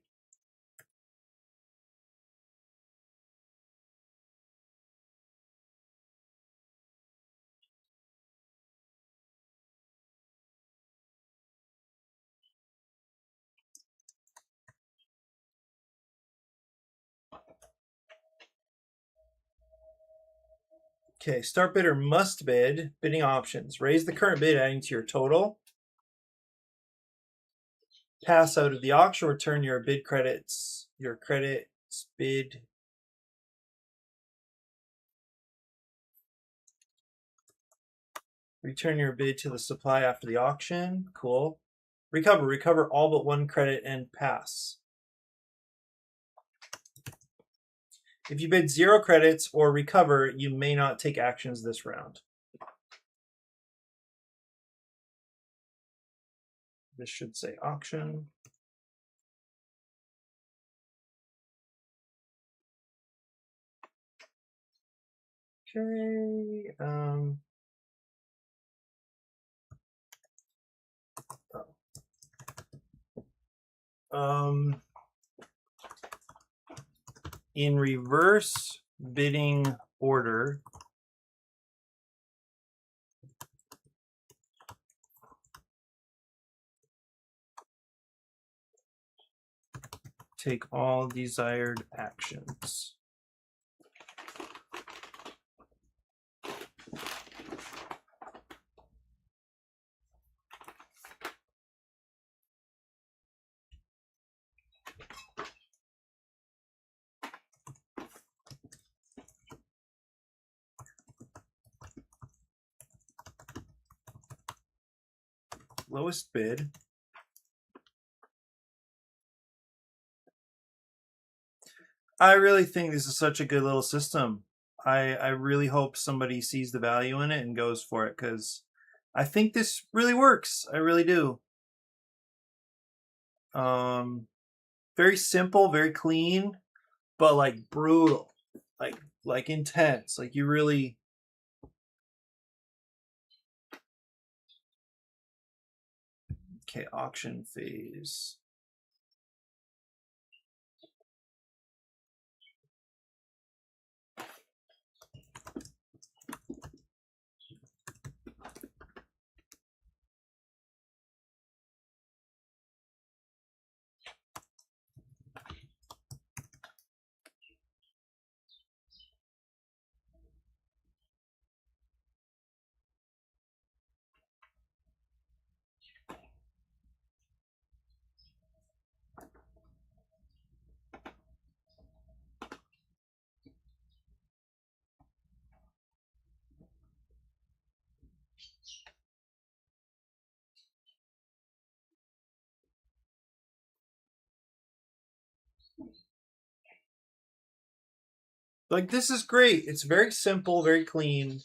Okay, start bidder must bid. Bidding options. Raise the current bid, adding to your total. Pass out of the auction. Return your bid credits. Your credits bid. Return your bid to the supply after the auction. Cool. Recover. Recover all but 1 credit and pass. If you bid 0 credits or recover, you may not take actions this round. This should say auction. Okay. In reverse bidding order, take all desired actions. Lowest bid. I really think this is such a good little system. I really hope somebody sees the value in it and goes for it, because I think this really works. I really do. Very simple, very clean, but like brutal, like intense. Like you really. Okay, auction phase. Like this is great. It's very simple, very clean.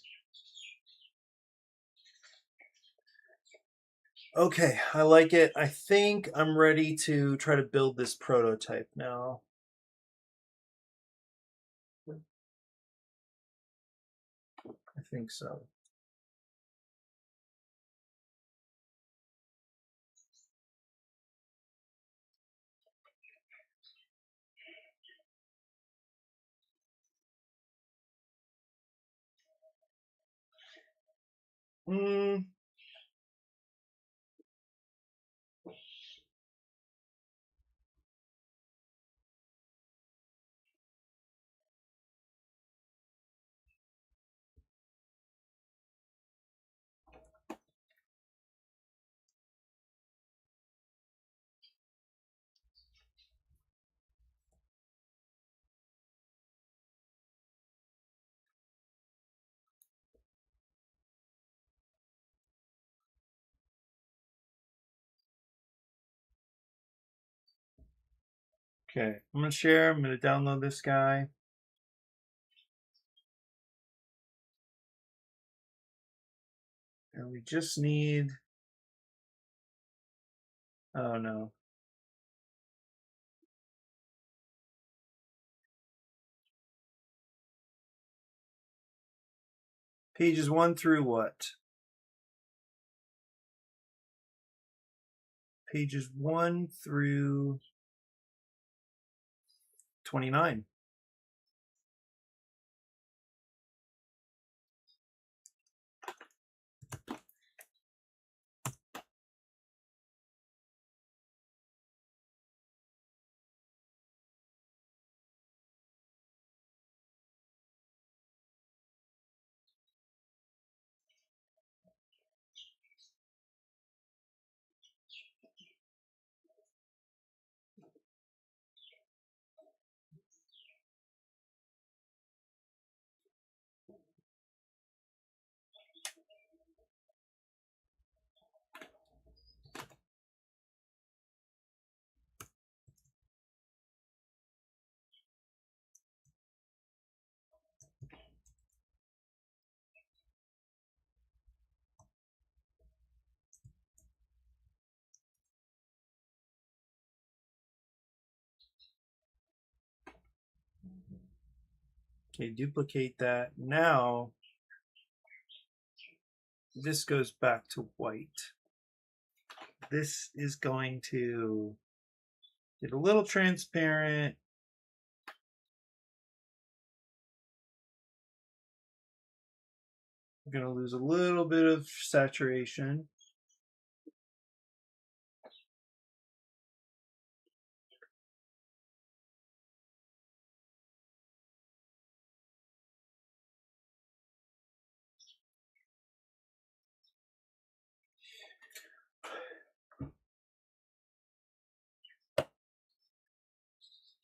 Okay, I like it. I think I'm ready to try to build this prototype now. I think so. Hmm. Okay, I'm gonna share. I'm gonna download this guy. And we just need. Oh no. Pages 1 through what? Pages 1 through 29. Okay, duplicate that. Now, this goes back to white. This is going to get a little transparent. We're going to lose a little bit of saturation.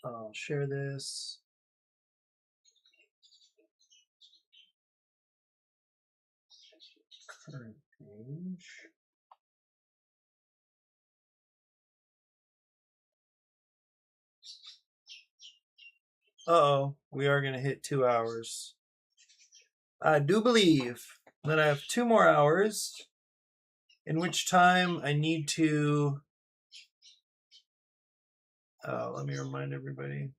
I'll share this. Current page. Uh-oh, we are going to hit 2 hours. I do believe that I have 2 more hours, in which time I need to... let me remind everybody.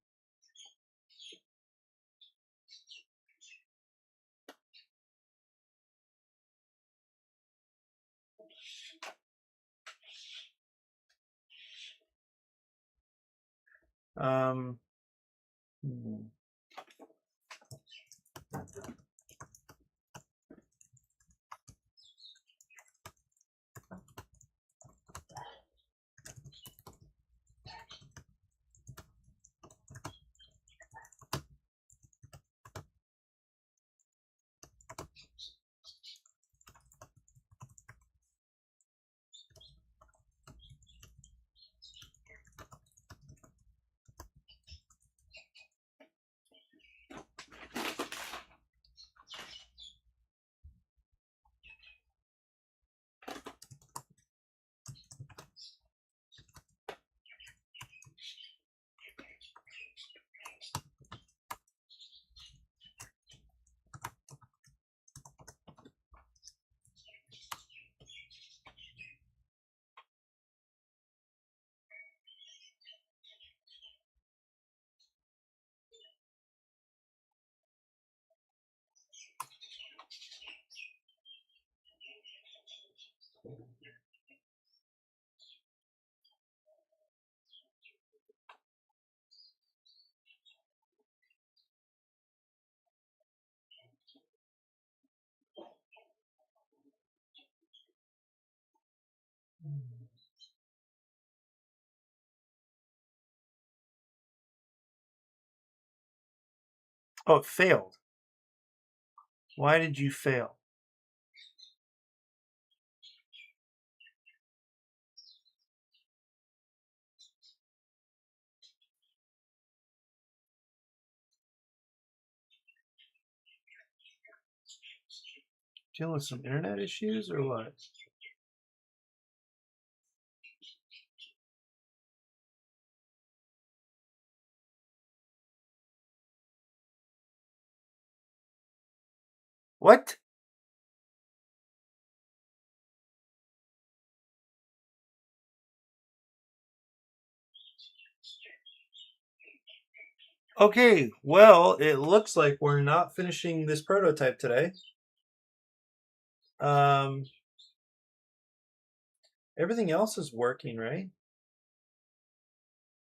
Oh, it failed. Why did you fail? Dealing with some internet issues or what? What? Okay, well, it looks like we're not finishing this prototype today. Everything else is working, right?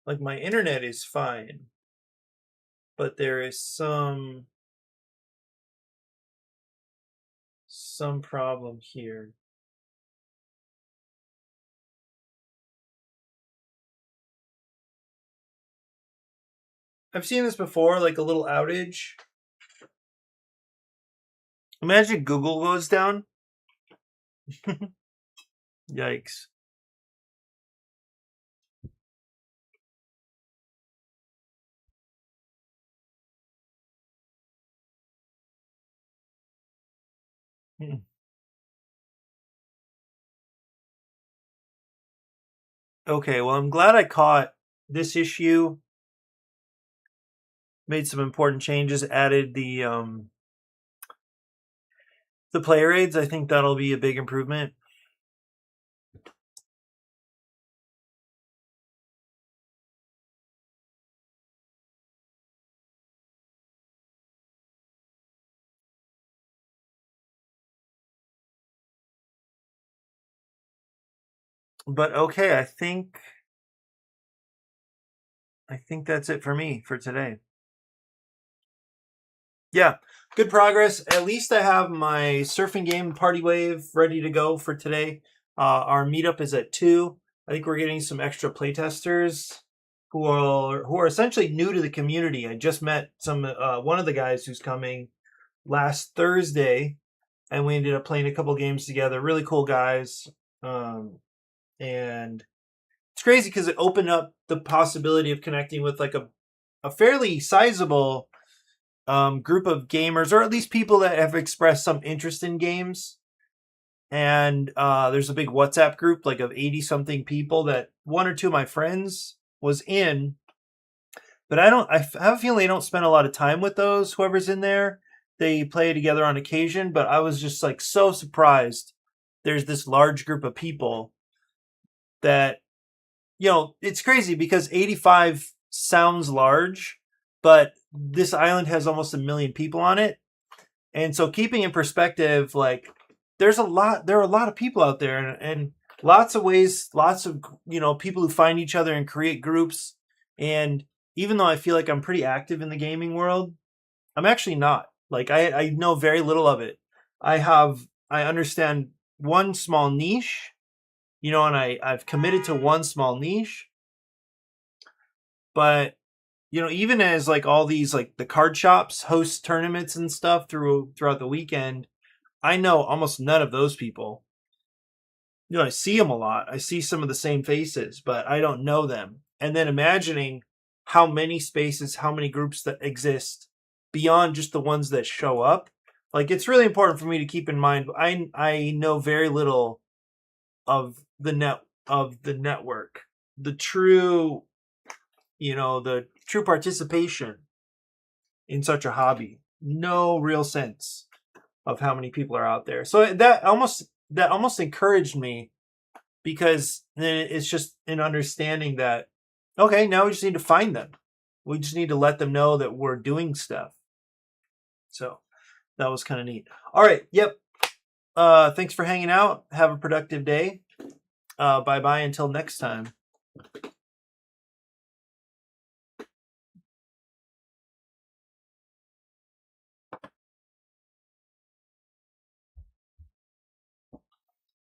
Like my internet is fine, but there is some problem here. I've seen this before, like a little outage. Imagine Google goes down. Yikes. Okay, well, I'm glad I caught this issue. Made some important changes, added the player aids. I think that'll be a big improvement. But okay, I think that's it for me for today. Yeah, good progress. At least I have my surfing game Party Wave ready to go for today. Our meetup is at 2. I think we're getting some extra playtesters who are essentially new to the community. I just met one of the guys who's coming last Thursday, and we ended up playing a couple games together. Really cool guys, and it's crazy because it opened up the possibility of connecting with like a fairly sizable group of gamers, or at least people that have expressed some interest in games. And there's a big WhatsApp group, like of 80 something people that one or two of my friends was in. But I have a feeling they don't spend a lot of time with those, whoever's in there. They play together on occasion, but I was just like so surprised. There's this large group of people that, it's crazy because 85 sounds large, but this island has almost 1 million people on it. And so keeping in perspective, like there are a lot of people out there, and lots of ways, lots of, people who find each other and create groups. And even though I feel like I'm pretty active in the gaming world, I'm actually not. Like I know very little of it. I understand one small niche, and I've committed to one small niche. But even as like all these like the card shops host tournaments and stuff throughout the weekend, I know almost none of those people. I see them a lot. I see some of the same faces, but I don't know them. And then imagining how many spaces, how many groups that exist beyond just the ones that show up. Like it's really important for me to keep in mind. I know very little of the network. The true, the true participation in such a hobby. No real sense of how many people are out there. So that almost encouraged me, because then it's just an understanding that, okay, now we just need to find them. We just need to let them know that we're doing stuff. So that was kind of neat. All right. Yep. Thanks for hanging out. Have a productive day. Bye bye until next time.